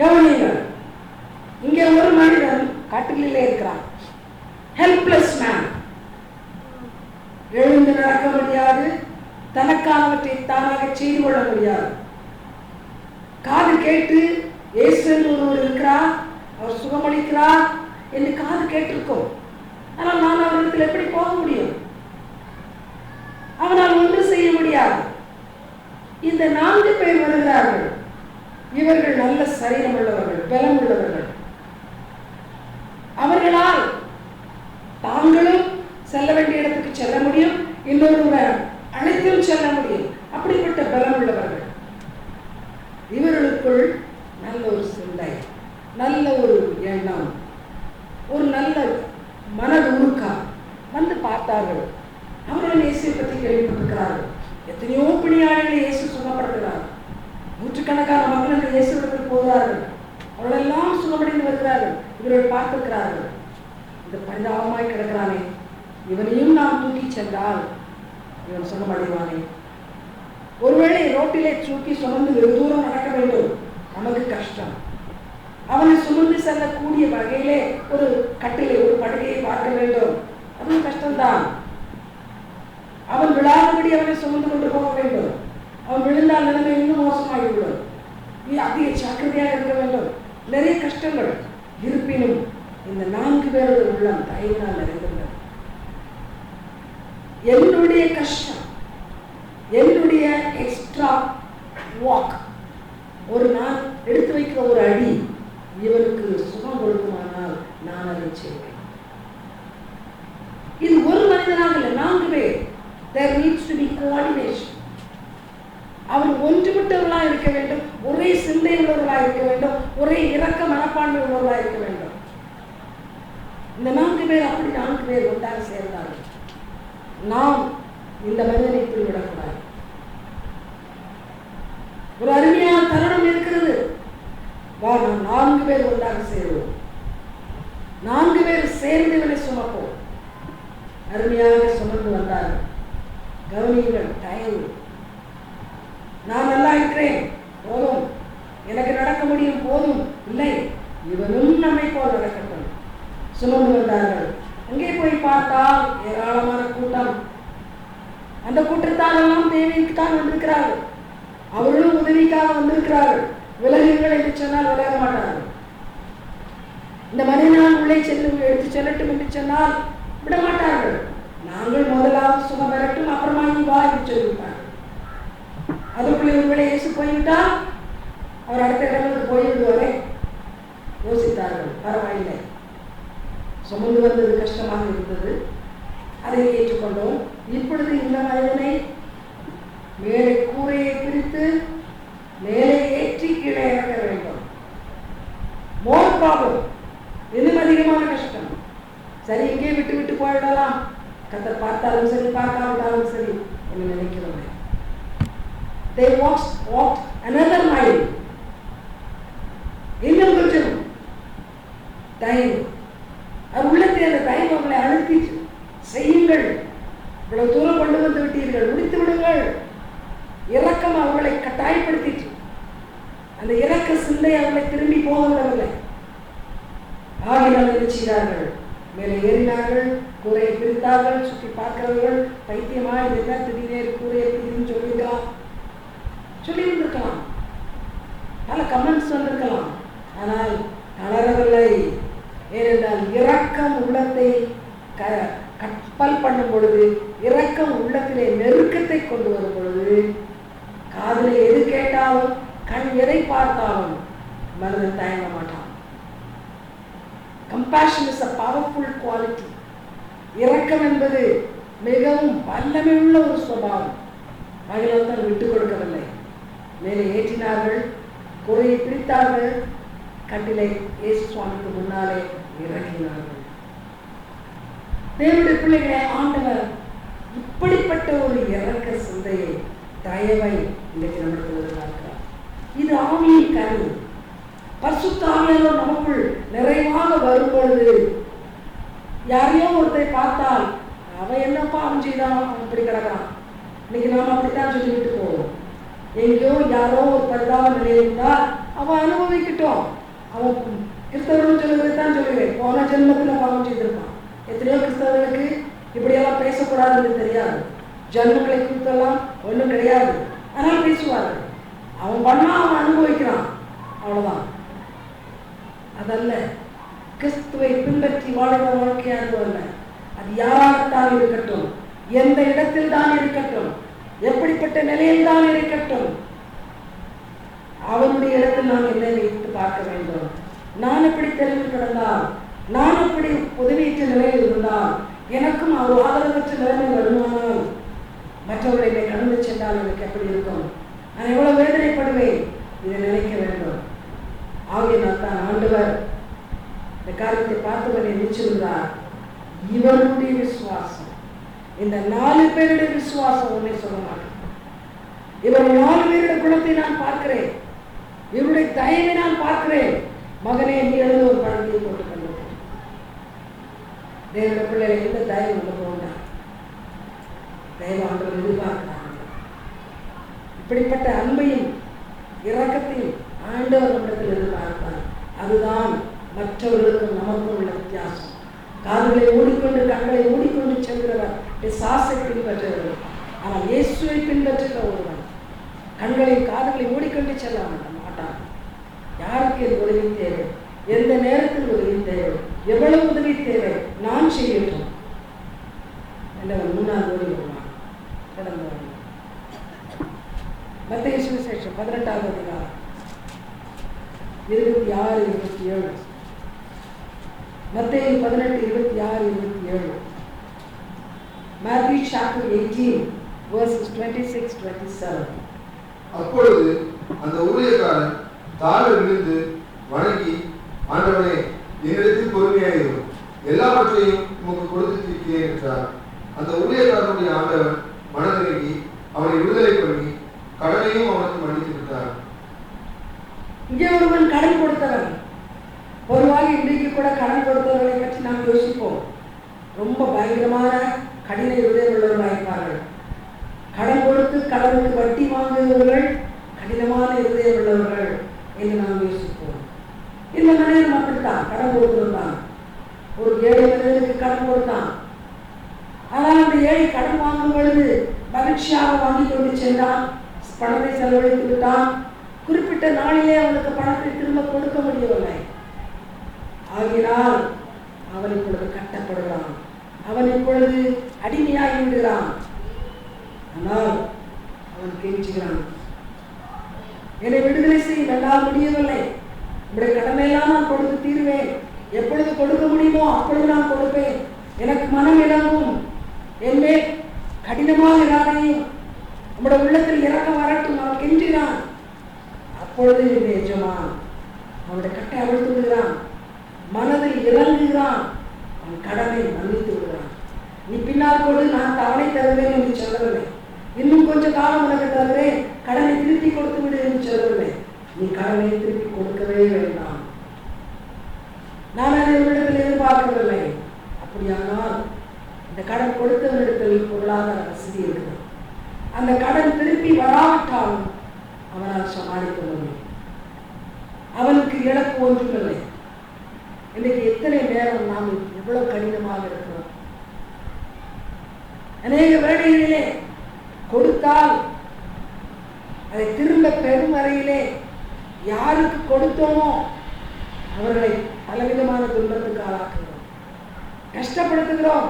கவனிங்கள், இங்கே ஒரு மனிதன் கட்டிலே இருக்கிறான். Helpless man. எழுந்து நடக்க முடியாது, தனக்கானவற்றை தானாக செய்து கொள்ள முடியாது. காது கேட்டு இயேசு ஒருவர் இருக்கிறார், அவர் சுகமளிக்கிறார் என்று காது கேட்டிருக்கோம். ஆனால் நான் அவரிடத்தில் எப்படி போக முடியும்? அவனால் ஒன்று செய்ய முடியாது. இந்த 4 பேர் வருகிறார்கள். இவர்கள் நல்ல சரீரம் உள்ளவர்கள், பலம் உள்ளவர்கள். அவர்களால் தாங்களும் செல்ல வேண்டிய இடத்துக்கு செல்ல முடியும், இன்னொருவர் அனைத்தும் செல்ல முடியும். அப்படிப்பட்ட பலம் உள்ளவர்கள். இவர்களுக்குள் நல்ல ஒரு சிந்தை, நல்ல ஒரு எண்ணம், ஒரு நல்ல மனது உருக்கம் வந்து பார்த்தார்கள். அவர்கள் இயேசுவை பற்றி கேள்விப்பட்டிருக்கிறார்கள். எத்தனையோ பிணியாளிகளை இயேசு சுகப்படுத்துகிறார். நூற்றுக்கணக்கான மக்கள் இயேசுவிடத்தில் போகிறார்கள். அவர்களெல்லாம் சுகமடைந்து வருகிறார்கள். இவர்கள் பார்த்திருக்கிறார்கள், இந்த பரிதாபமாய் கிடக்கிறானே, இவனையும் நாம் தூக்கி சென்றால் இவன் சுகமடைவானே. ஒருவேளை ரோட்டிலே தூக்கி சுமந்து வெகு தூரம் நடக்க வேண்டும், நமக்கு கஷ்டம். அவனை சுமந்து செல்லக்கூடிய வகையிலே ஒரு கட்டிலே ஒரு படுகையை பார்க்க வேண்டும், அதுவும் கஷ்டம்தான். அவன் விழாதபடி அவனை சுமந்து கொண்டு போக வேண்டும். அவன் விழுந்தால் நிலைமை இன்னும் மோசமாகிவிடும். நீ அதிக ஜாக்கிரதையாக இருக்க வேண்டும். நிறைய கஷ்டங்கள் இருப்பினும் இந்த 4 பேருடைய உள்ளம் தயவினால் நிறைந்துள்ளது. என்னுடைய கஷ்டம், என்னுடைய எக்ஸ்ட்ரா வாக், ஒரு நான் எடுத்து வைக்கிற ஒரு அடி இவனுக்கு சுகம் கொடுக்குமானால் நான் அதை செய்வேன். இது ஒரு மனிதனாக இல்லை, 4 பேர். There needs to be coordination. அவர் ஒன்றுபட்டவர்களாக இருக்க வேண்டும், ஒரே சிந்தை உள்ளவர்களாக இருக்க வேண்டும், ஒரே இரக்க மனப்பான்மை உள்ளவர்களாக இருக்க வேண்டும். இந்த 4 பேர் அப்படி 4 பேர் ஒன்றாக சேர்ந்தார்கள். நாம் இந்த மனிதனை இப்படி விடக்கூடாது. ஒரு அருமையான தருணம் இருக்கிறது. வா, நாம் 4 பேர் ஒன்றாக சேருவோம். 4 பேர் சேர்ந்து இவனை சுமப்போம். அருமையாக சுமந்து வந்தார்கள். கவனியுங்கள், தயவு. நான் நல்லா இருக்கிறேன், போதும், எனக்கு நடக்க முடியும், போதும். இல்லை, இவனும் நம்மை போல் நடக்கட்டும். சுமந்து வந்தார்கள். அங்கே போய் பார்த்தால் ஏராளமான கூட்டம். அந்த கூட்டத்தாரெல்லாம் தேவைக்கு தான் வந்திருக்கிறார்கள். அவர்களும் உதவிக்காக வந்திருக்கிறார்கள். விலகுங்கள் என்று சொன்னால் விலக மாட்டார்கள். இந்த மனிதனால் உள்ளே செல்லும், எடுத்து செல்லட்டும் என்று சொன்னால் விட மாட்டார்கள். நாங்கள் முதலாவது சுகம் பெறட்டும், அப்புறமா நீ வா என்று சொல்லிவிட்டார்கள். அதுக்குள்ளே ஒருவேளை இயேசு போய்விட்டால் அவர் அடுத்த இடங்களுக்கு போய்விடுவாரே யோசித்தார்கள். பரவாயில்லை, சுமந்து வந்தது கஷ்டமாக இருந்தது, அதை ஏற்றுக்கொண்டோம். இப்பொழுது இந்த மனிதனை மேலே கூரையை பிரித்து மேலே ஏற்றி கீழே இறக்க வேண்டும். மோர் ப்ராப்ளம், இன்னும் அதிகமான கஷ்டம். சரி, இங்கே விட்டு விட்டு போய்விடலாம், கர்த்தர் பார்த்தாலும் சரி பார்க்காவிட்டாலும் சரி என்று நினைக்கிறோம். They walked another mile. இன்னும் கொஞ்சம் தயவு. அது உள்ளத்தை அந்த தயவு அவங்களை அழுத்திச்சு. செய்யுங்கள், இவ்வளவு தூரம் கொண்டு வந்து விட்டீர்கள், முடித்து விடுங்கள். இரக்கம் அவர்களை கட்டாயப்படுத்திச்சு. அந்த இரக்க சிந்தை அவர்களை திரும்பி போக விடவில்லை. ஆகினால் என்ன செய்தார்கள்? மேலே ஏறினார்கள், கூரையை பிரித்தார்கள். சுற்றி பார்க்கிறவர்கள் பைத்தியமா இதுதான் திடீர்னு கூரையை பிரின்னு சொல்லியிருந்திருக்கலாம், பல கமெண்ட்ஸ் வந்திருக்கலாம். ஆனால் தளரவில்லை. ஏனென்றால் இரக்கம் உள்ளத்தை கப்பல் பண்ணும் பொழுது, இரக்கம் உள்ளத்திலே நெருக்கத்தை கொண்டு வரும் பொழுது, காதிலே எது கேட்டாலும் கண் எதை பார்த்தாலும் மனதில் தயங்க மாட்டான். Compassion is a powerful quality. இரக்கம் என்பது மிகவும் வல்லமை உள்ள ஒரு சுபாவம். ஆகையால் தான் விட்டுக் கொடுக்கவில்லை. மேலே ஏற்றினார்கள், குறையை பிரித்தார்கள், கட்டிலை இயேசு சுவாமிக்கு முன்னாலே இறங்கினார்கள். தேவனுடைய பிள்ளைகளை ஆண்டவர் இப்படிப்பட்ட ஒரு இரக்க சிந்தையை, தயவை இன்றைக்கு நம்மளுக்கு எதிர்பார்க்கிறார். இது ஆவியின் கனி. பரிசுத்த ஆவியானவர் நமக்குள் நிறைவாக வரும்பொழுது, யாரையோ ஒருத்தரை பார்த்தால் அவன் என்ன பாவம் செய்தான், அவன் இப்படி கிடக்கிறான், இன்னைக்கு நாம் அப்படித்தான் சொல்லிவிட்டு போவோம். எங்கேயோ யாரோ ஒரு பரிதாப நிலை இருந்தால் அவன் அனுபவிக்கட்டும். அவன் கிறிஸ்தவர்கள் சொல்லுவதை தான் சொல்லுவேன், போன ஜென்மத்தில் பாவம் செய்திருப்பான். எத்தனையோ கிறிஸ்தவர்களுக்கு இப்படியெல்லாம் பேசக்கூடாதுன்னு தெரியாது. ஜென்மங்களை குறித்தெல்லாம் ஒன்றும் கிடையாது, ஆனால் பேசுவார்கள். அவன் பண்ணா அவன் அனுபவிக்கிறான், அவ்வளவுதான். அதல்ல கிறிஸ்துவை பின்பற்றி வாழ்கிற வாழ்க்கையாக அல்ல. அது யாராகத்தான் இருக்கட்டும், எந்த இடத்தில் தான் இருக்கட்டும், எப்படிப்பட்ட நிலையில் தான் இருக்கட்டும், அவனுடைய இடத்தில் நான் என்னை வைத்து பார்க்க வேண்டும். நான் எப்படி தெளிவு கிடந்தால், நான் எப்படி உதவியற்ற நிலையில் இருந்தால், எனக்கும் அவர் ஆதரவற்ற நிலைமை வருமானால், மற்றவர்களை என்னை கடந்து சென்றால் எனக்கு எப்படி இருக்கும், நான் எவ்வளவு வேதனைப்படுவேன், இதை நினைக்க வேண்டும். ஆகையினால் தான் ஆண்டவர் இந்த காரியத்தை பார்த்தவரை நினைச்சிருந்தார். இவருடைய விசுவாசம், இந்த 4 பேருடைய விசுவாசம் ஒன்னே சொல்ல மாட்டேன். இவர் 4 பேருடைய குணத்தை நான் பார்க்கிறேன், இவருடைய தயவை நான் பார்க்கிறேன். மகனே, நீ எழுந்து ஒரு பழத்தையை போட்டு கொண்டு தேவனுடைய பிள்ளைகளை எந்த தயவு உள்ள போனார். தயவு ஆண்டவர் எதிர்பார்க்கிறார். இப்படிப்பட்ட அன்பையும் இரக்கத்தையும் ஆண்டவர் நம்மிடத்தில் எதிர்பார்ப்பார். அதுதான் மற்றவர்களுக்கும் நமக்கும் உள்ள வித்தியாசம். காதுகளை மூடிக்கொண்டு கண்களை மூடிக்கொண்டு செல்கிறவர் பிசாசை பின்பற்றுகிறவர். ஆனால் இயேசுவை பின்பற்றுகிற ஒருவன் கண்களையும் காதுகளை மூடிக்கொண்டு செல்ல மாட்டான். யாருக்கு என் உதவி தேவை, எந்த நேரத்தில் உதவி தேவை, எவ்வளவு உதவி தேவை, நான் செய்யட்டும் என்றவன் 3ஆவது ஓடி வருவான். கடந்த வாரம் மத்தேயு சுவிசேஷம் 18வது அதிகாரம் 26, 27. மத்தேயு 18, 26, 27. Matthew chapter 18 verses 26, 27. அப்பொழுது அந்த ஊழியக்காரன் தாழ விழுந்து வணங்கி, ஆண்டவனே, என்னிடத்தில் பொறுமையாயிரும், எல்லாவற்றையும் உமக்கு கொடுத்திருக்கிறேன் என்றார். அந்த ஊழியக்காரனுடைய ஆண்டவன் மனதிறங்கி அவனை விடுதலை பண்ணி கடனையும் அவனுக்கு மன்னித்து விட்டார். இங்கே ஒருவன் கடன் கொடுத்தவன். பொதுவாக இன்றைக்கு கூட கடன் கொடுத்தவர்களை பற்றி நாம் யோசிப்போம். ரொம்ப பயங்கரமான கடின இருதயம் உள்ளவர்களாக இருப்பார்கள். கடன் கொடுத்து கடனுக்கு வட்டி வாங்குபவர்கள் கடினமான இருதயம் உள்ளவர்கள் என்று நாம் யோசிப்போம். இந்த மனிதன் அப்படித்தான் கடன் கொடுத்திருந்தான். ஒரு ஏழை மனிதனுக்கு கடன் கொடுத்தான். ஆனால் அந்த ஏழை கடன் வாங்கும் பொழுது மகிழ்ச்சியாக வாங்கி கொண்டு சென்றான், பணத்தை செலவழித்து விட்டான். குறிப்பிட்ட நாளிலே அவனுக்கு பணத்தை திரும்ப கொடுக்க முடியவில்லை. ஆகினால் அவன் இப்பொழுது கட்டப்படுகிறான், அவன் இப்பொழுது அடிமையாகி விடுகிறான். ஆனால் அவன் கெஞ்சுகிறான், என்னை விடுதலை செய்ய என்னால் முடியவில்லை, உங்களுடைய கடமையெல்லாம் நான் கொடுத்து தீருவேன், எப்பொழுது கொடுக்க முடியுமோ அப்பொழுது நான் கொடுப்பேன், எனக்கு மனம் இறங்கும், என்மேல் கடினமாக இராதையும், நம்முடைய உள்ளத்தில் இறக்கம் வரட்டும். அவன் கெஞ்சுகிறான். அப்பொழுது இந்த எஜமான் அவனுடைய கட்டை அவிழ்த்து விடுகிறான், மனதில் இறங்குகிறான், அவன் கடனை மன்னித்து விடுகிறான். நீ பின்னால் கொடு, நான் தவணை தருவேன் என்று சொல்லவில்லை. இன்னும் கொஞ்சம் காலம் உனக்கு தருவேன், கடனை திருப்பி கொடுத்து விடு என்று சொல்லவில்லை. நீ கடனை திருப்பி கொடுக்கவே வேண்டாம், நான் அதை உன்னிடத்தில் எதிர்பார்க்கவில்லை. அப்படியானால் இந்த கடன் கொடுத்தவனிடத்தில் பொருளாதார வசதி இருக்குது. அந்த கடன் திருப்பி வராவிட்டாலும் அவனால் சமாளிக்க முடியும். அவனுக்கு இழப்பு ஒன்றுமில்லை. இன்றைக்கு எத்தனை நேரம் நாம் எவ்வளவு கடினமாக இருக்கிறோம். அநேக வேளைகளிலே கொடுத்தால் அதை திரும்ப பெறும் வரையிலே யாருக்கு கொடுத்தோமோ அவர்களை பலவிதமான துன்பத்துக்கு ஆளாக்குகிறோம். கஷ்டப்படுத்துகிறோம்,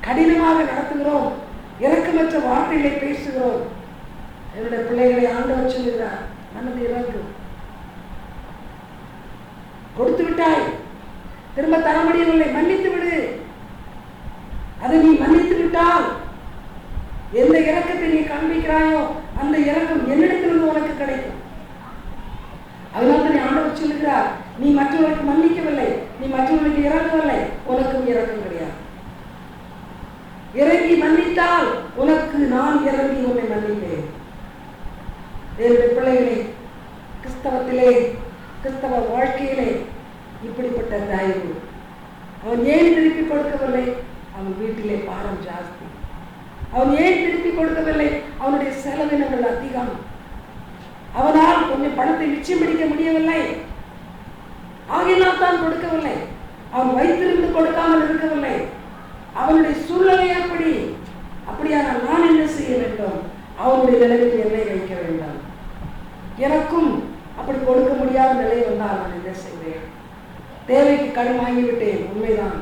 கடினமாக நடத்துகிறோம், இரக்கமற்ற வார்த்தைகளை பேசுகிறோம். என்னுடைய பிள்ளைகளை ஆண்டவர் சொல்லுகிறார், மனது இறங்கு, கொடுத்து விட்டாய், திரும்ப தர முடியவில்லை, மன்னித்து விடு. அதை நீ மன்னித்து விட்டால் எந்த இரக்கத்தை நீ காண்பிக்கிறாயோ அந்த இரக்கம் என்னிடத்திலிருந்து உனக்கு கிடைக்கும். அதனால நீ ஆண்டவர் சொல்லுகிறார், நீ மற்றவர்களுக்கு மன்னிக்கவில்லை, நீ மற்றவர்களுக்கு இறங்கவில்லை, உனக்கும் இரக்கம் கிடையாது. இறங்கி மன்னித்தால் உனக்கு நான் இறங்கி உன்னை மன்னிப்பேன். என்னுடைய பிள்ளைகளே, கிறிஸ்தவத்திலே, கிறிஸ்தவ வாழ்க்கையிலே இப்படிப்பட்ட தயவு. அவன் ஏன் திருப்பி கொடுக்கவில்லை? அவன் வீட்டிலே பாரம் ஜாஸ்தி. அவன் ஏன் திருப்பி கொடுக்கவில்லை? அவனுடைய செலவினங்கள் அதிகம். அவனால் கொஞ்சம் பணத்தை மிச்சம் பிடிக்க முடியவில்லை, ஆகினால் தான் கொடுக்கவில்லை. அவன் வைத்திருந்து கொடுக்காமல் இருக்கவில்லை. அவனுடைய சூழ்நிலை அப்படி. அப்படியானால் நான் என்ன செய்ய வேண்டும்? அவனுடைய நிலைமைக்கு எல்லை வைக்க வேண்டாம். எனக்கும் அப்படி கொடுக்க முடியாத நிலை வந்தால் நான் என்ன செய்வேன்? தேவைக்கு கடன் வாங்கிவிட்டேன், உண்மைதான்.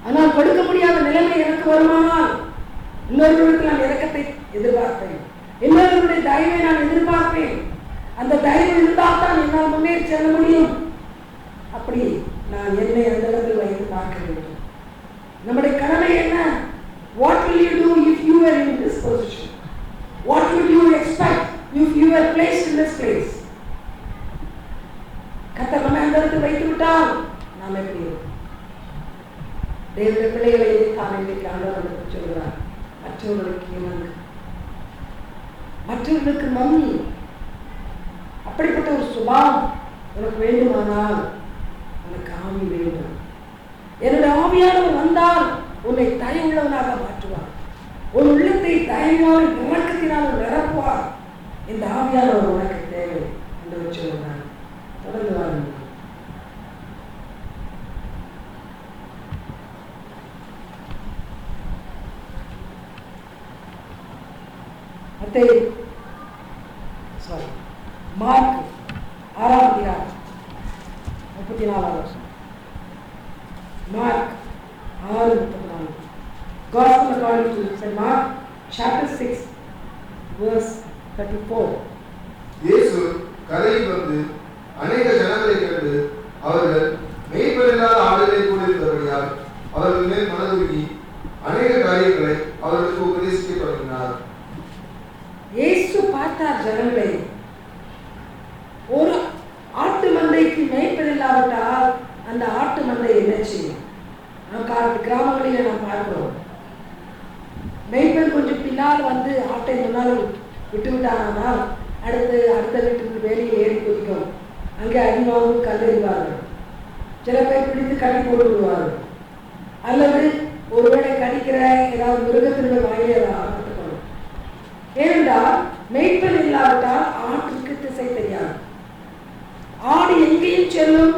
ஆனால் கொடுக்க முடியாத நிலைமை எனக்கு வருமானால் இன்னொருவருக்கு நான் இரக்கத்தை எதிர்பார்ப்பேன், இன்னொருவருடைய தயவை நான் எதிர்பார்ப்பேன். அந்த தயவு இருந்தால் தான் என்னால் முன்னேறி செல்ல முடியும். அப்படி நான் என்னை அந்த இடத்தில் வைத்து பார்க்க வேண்டும். நம்முடைய கடமை என்ன? What will you do if you were in this position? What would you expect if you were placed in this place? கர்த்தர் நம்மை அந்த இடத்தில் வைத்து விட்டால் நாம் எப்படி இருக்கும்? தேவனுடைய பிள்ளைகளை தான் இன்றைக்கு ஆண்டவர் சொல்கிறார், மற்றவர்களுக்கு இணங்கு, மற்றவர்களுக்கு மன்னி. அப்படிப்பட்ட ஒரு சுபாவம் உனக்கு வேண்டுமானால் உனக்கு ஆவி வேண்டும். என்னுடைய ஆவியானவர் வந்தால் உன்னை தயவுள்ளவனாக மாற்றுவார், உன் உள்ளத்தை தயவாலும் இறக்கத்தினாலும் நிரப்புவார். இந்த ஆவியானவர் உனக்கு தேவை என்று சொல்கிறார். தொடர்ந்து வாருங்கள். மார்க் 6 அதிகாரம் 34 mark 6:34. Gospel according to St. Mark chapter 6 verse 34. இயேசு கரையில் வந்து அநேக ஜனங்களை கண்டு அவர்கள் மேய்ப்பரில்லாத ஆடுகளை கூடியிருந்தபடியால் அவர்கள் மேல் மனதுருகி அநேக காரியங்களை அவர்களுக்கு உபதேசிக்க தொடங்கினார். இயேசு பார்த்தார் ஜனங்களை. ஒரு ஆட்டு மந்தைக்கு மேய்ப்பர் இல்லாவிட்டால் அந்த ஆட்டு மந்தை என்ன செய்யும்? கிராமங்களில் நாம் பார்க்கிறோம், மேய்ப்பர் கொஞ்சம் பின்னால் வந்து ஆட்டை முன்னால் விட்டு விட்டானால் அடுத்த வீட்டுக்கு வேலையை ஏறி குதிக்கும். அங்கே அதிகமாகவும் கல்லறிவார்கள். சில பேர் பிடித்து கட்டி போட்டு விடுவார்கள். அல்லது ஒருவேளை கடிக்கிற ஏதாவது மிருகத்தினுடைய வாயிலை அதை ஆகப்பட்டுக்கணும். ஏனென்றால் மேய்ப்பர் இல்லாவிட்டால் ஆட்டுக்கு திசை தெரியாது. ஆடு எங்கேயும் செல்லும்,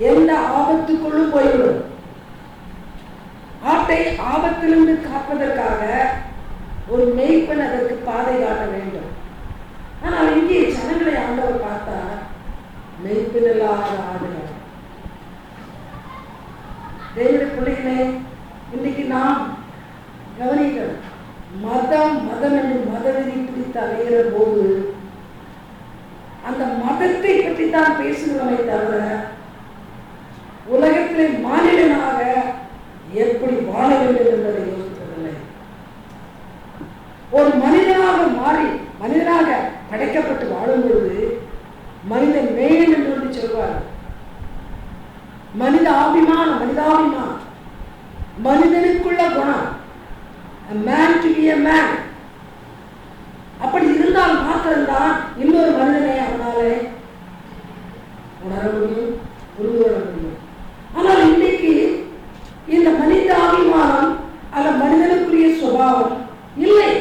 எந்த ஆபத்துக்குள்ளும் போய்விடும். ஆட்டை ஆபத்திலிருந்து காப்பதற்காக ஒரு மேய்ப்பன் அதற்கு பாதை காட்ட வேண்டும். ஆனால் இங்கே ஜனங்களை ஆண்டவர் பார்த்தார், மேய்ப்பன் இல்லாத ஆடுகள். தேவனுடைய பிள்ளைகளே, இன்னைக்கு நாம் கவனிகள் மதம் என்று மதவெறி பிடித்து அலைகிற போது அந்த மதத்தை பற்றி தான் பேசுகிறோமே தவிர உலகத்திலே மாநிலனாக எப்படி வாழ வேண்டும் என்பதை யோசிப்பதில்லை. ஒரு மனிதனாக மாறி மனிதனாக படைக்கப்பட்டு வாழும் பொழுது மனிதன் மேல் என்று சொல்வார். மனிதாபிமானம், மனிதனுக்குள்ள குணம், a man to be a man. அப்படி இருந்தால் மாத்திரம்தான் இன்னொரு மனிதனை அவனாலே உணர முடியும், புரிந்து கொள்ள முடியும். ஆனால் இன்னைக்கு இந்த மனிதாபிமானம் அல்ல மனிதனுக்குரிய சுபாவம் இல்லை.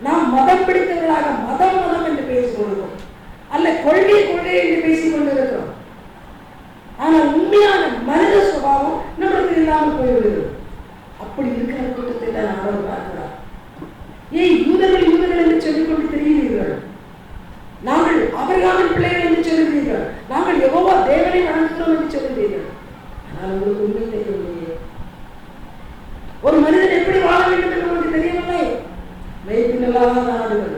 நாம் மதம் பிடித்தவர்களாக மதம் என்று பேசிக் கொள்கிறோம், அல்ல கொள்கை என்று பேசிக் கொண்டிருக்கிறோம். ஆனால் உண்மையான மனித சுபாவம் நம்மளுக்கு இல்லாமல் போய்விடுகிறது. அப்படி இருக்கிற கூட்டத்தை தான் ஆண்டவர் பார்க்கிறார். ஏன் யூதர்கள் என்று சொல்லிக் கொண்டு தெரிகிறீர்கள்? நாங்கள் ஆபிரகாமின் பிள்ளைகள் என்று சொல்லுகிறீர்கள். நாங்கள் யெகோவா தேவனை வணங்குகிறோம் என்று சொல்லுகிறீர்கள். அவர்களுக்கு உண்மை தெரியவில்லையே. ஒரு மனிதன் எப்படி வாழ வேண்டும் என்று அவனுக்கு தெரியவில்லை. மேய்ப்பில்லாத ஆடுகள்.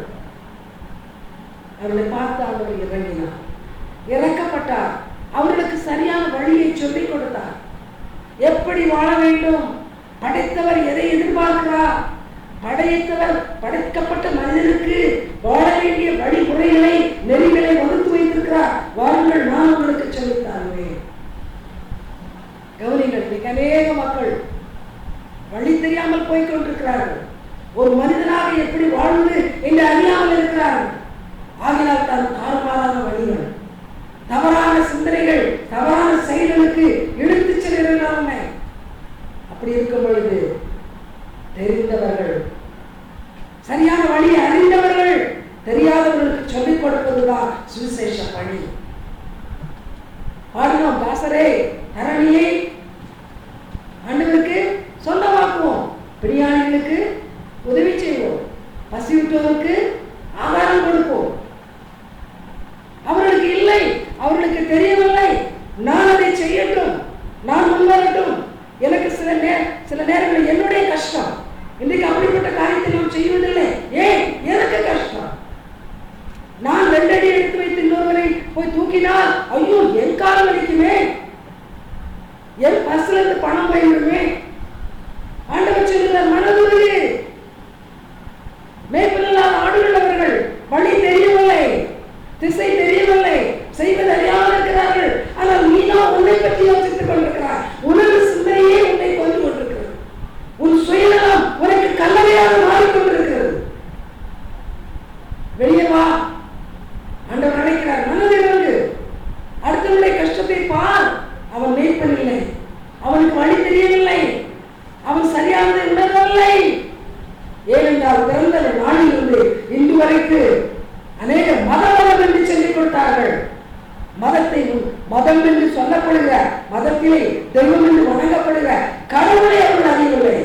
அவர்களை பார்த்து அவர்கள் இறங்கினார், இறக்கப்பட்டார், அவர்களுக்கு சரியான வழியை சொல்லிக் கொடுத்தார். எப்படி வாழ வேண்டும், படைத்தவர் எதை எதிர்பார்க்கிறார், படைக்கப்பட்ட மனிதனுக்கு வாழ வேண்டிய வழிமுறைகளை நெறிகளை வகுத்து வைத்திருக்கிறார். வாருங்கள், நான் உங்களுக்கு சொல்லித்தாருவேன். கவனிங்கள், இன்னைக்கு அநேக மக்கள் வழி தெரியாமல் போய்கொண்டிருக்கிறார்கள். ஒரு மனிதனாக எப்படி வாழ்வது என்று அறியாமல் இருக்கிறார்கள். ஆகினால் தான் தாறுமாறான வழிகள், தவறான சிந்தனைகள், தவறான செயல்களுக்கு இழுத்துச் செல்கிறாங்க. அப்படி இருக்கும் பொழுது தெரிந்தவர்கள், சரியான வழியை அறிந்தவர்கள் தெரியாதவர்களுக்கு சொல்லிக் கொடுப்பதுதான் சுவிசேஷ பணி. பாடுவோம், தாசரே தரணியை ஆண்டவருக்கு சொந்தமாக்குவோம், பிரியாணிகளுக்கு உதவி செய்வோம், பசிவிட்டோருக்கு ஆதாரம் கொடுப்போம். அவர்களுக்கு இல்லை, அவர்களுக்கு தெரியவில்லை. நான் அதை செய்யட்டும், நான் முன்வரட்டும். எனக்கு சில நேரங்களில் என்னுடைய கஷ்டம், இன்றைக்கு அப்படிப்பட்ட காரியத்தை நாம் செய்வதில்லை. ஏன் எனக்கு கஷ்டம்? நான் 2 அடி எடுத்து வைத்து இன்னொருவரை போய் தூக்கினால் ஐயோ என் காலம் வலிக்குமே, என் பஸ்ல இருந்து பணம் போயிடுமே. ஆண்டவர் சொல்கிறார், மனதுருகு. மேய்ப்பில்லாத ஆடுகள் அவர்கள், வழி தெரியவில்லை, திசை தெரியவில்லை, செய்வது அறியாமல் இருக்கிறார்கள். ஆனால் நீ தான் உன்னை பற்றி யோசித்துக் கொண்டிருக்கிறாய். உனது சிந்தனையே உன்னை கொண்டு கொண்டிருக்கிறது. உன் சுயநலம் உனக்கு கல்லறையாக மாறிக்கொண்டிருக்கிறது. வெளியே வா, ஆண்டவர் அழைக்கிறார். மனதிலிருந்து அடுத்தவனுடைய கஷ்டத்தை பார். அவன் மேய்ப்பன் இல்லை, அவனுக்கு வழி தெரியவில்லை, அவன் சரியானதை உணரவில்லை. ஏனென்றால் பிறந்த நாளிலிருந்து இன்று வரைக்கு அநேக மதம் என்று சொல்லிக் கொடுத்தார்கள். மதத்தை மதம் என்று சொல்லப்படுகிற, மதத்திலே தெய்வம் என்று வணங்கப்படுகிற கடவுளை அவர்கள் அறியவில்லை.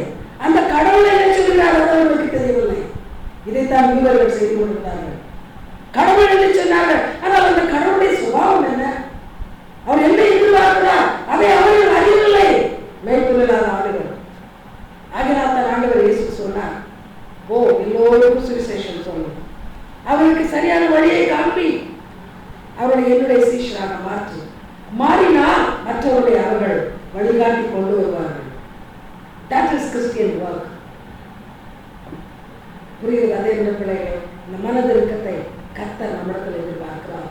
அந்த கடவுளை என்ன சொல்கிறார் அவர்களுக்கு தெரியவில்லை. இதைத்தான் யூதர்கள் செய்து கொண்டிருந்தார்கள். கடவுள் என்று சொன்னார்கள், ஆனால் அந்த கடவுளுடைய சுபாவம் என்ன, அவர் என்ன எதிர்பார்க்கிறார், அதை அவர்கள் அறியவில்லை. மேய்ப்பில்லாத ஆடுகள். ஆகினால் தான் ஆண்டவர் இயேசு சொன்னார், ஓ எல்லோருக்கும் சுவிசேஷம் சொல்லு, அவருக்கு சரியான வழியை காண்பி, அவர்களை என்னுடைய சீஷராக மாற்று. மாறினால் மற்றவர்களை அவர்கள் வழிகாட்டி கொண்டு வருவார்கள். That is Christian work. புரியுது? அதே பிள்ளைகள், இந்த மனதிருக்கத்தை கர்த்தர் நம்மிடத்தில் எதிர்பார்க்கிறார்.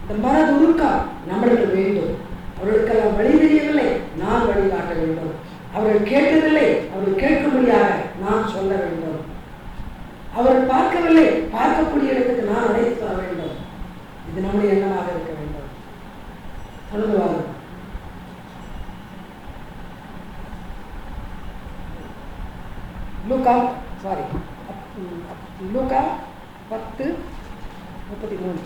இந்த மனது உருக்கம் நம்மளுக்கு வேண்டும். அவர்களுக்கெல்லாம் வழி தெரியவில்லை, நான் வழிகாட்ட வேண்டும். அவர்கள் கேட்டதில்லை, அவர்கள் கேட்கும்படியாக நான் சொல்ல வேண்டும். அவர்கள் பார்க்கவில்லை, பார்க்கக்கூடிய இடத்துக்கு நான் அழைத்து வர வேண்டும். இது நம்முடைய எண்ணமாக இருக்க வேண்டும். சொல்லுவாங்க, லூக்கா 10:33.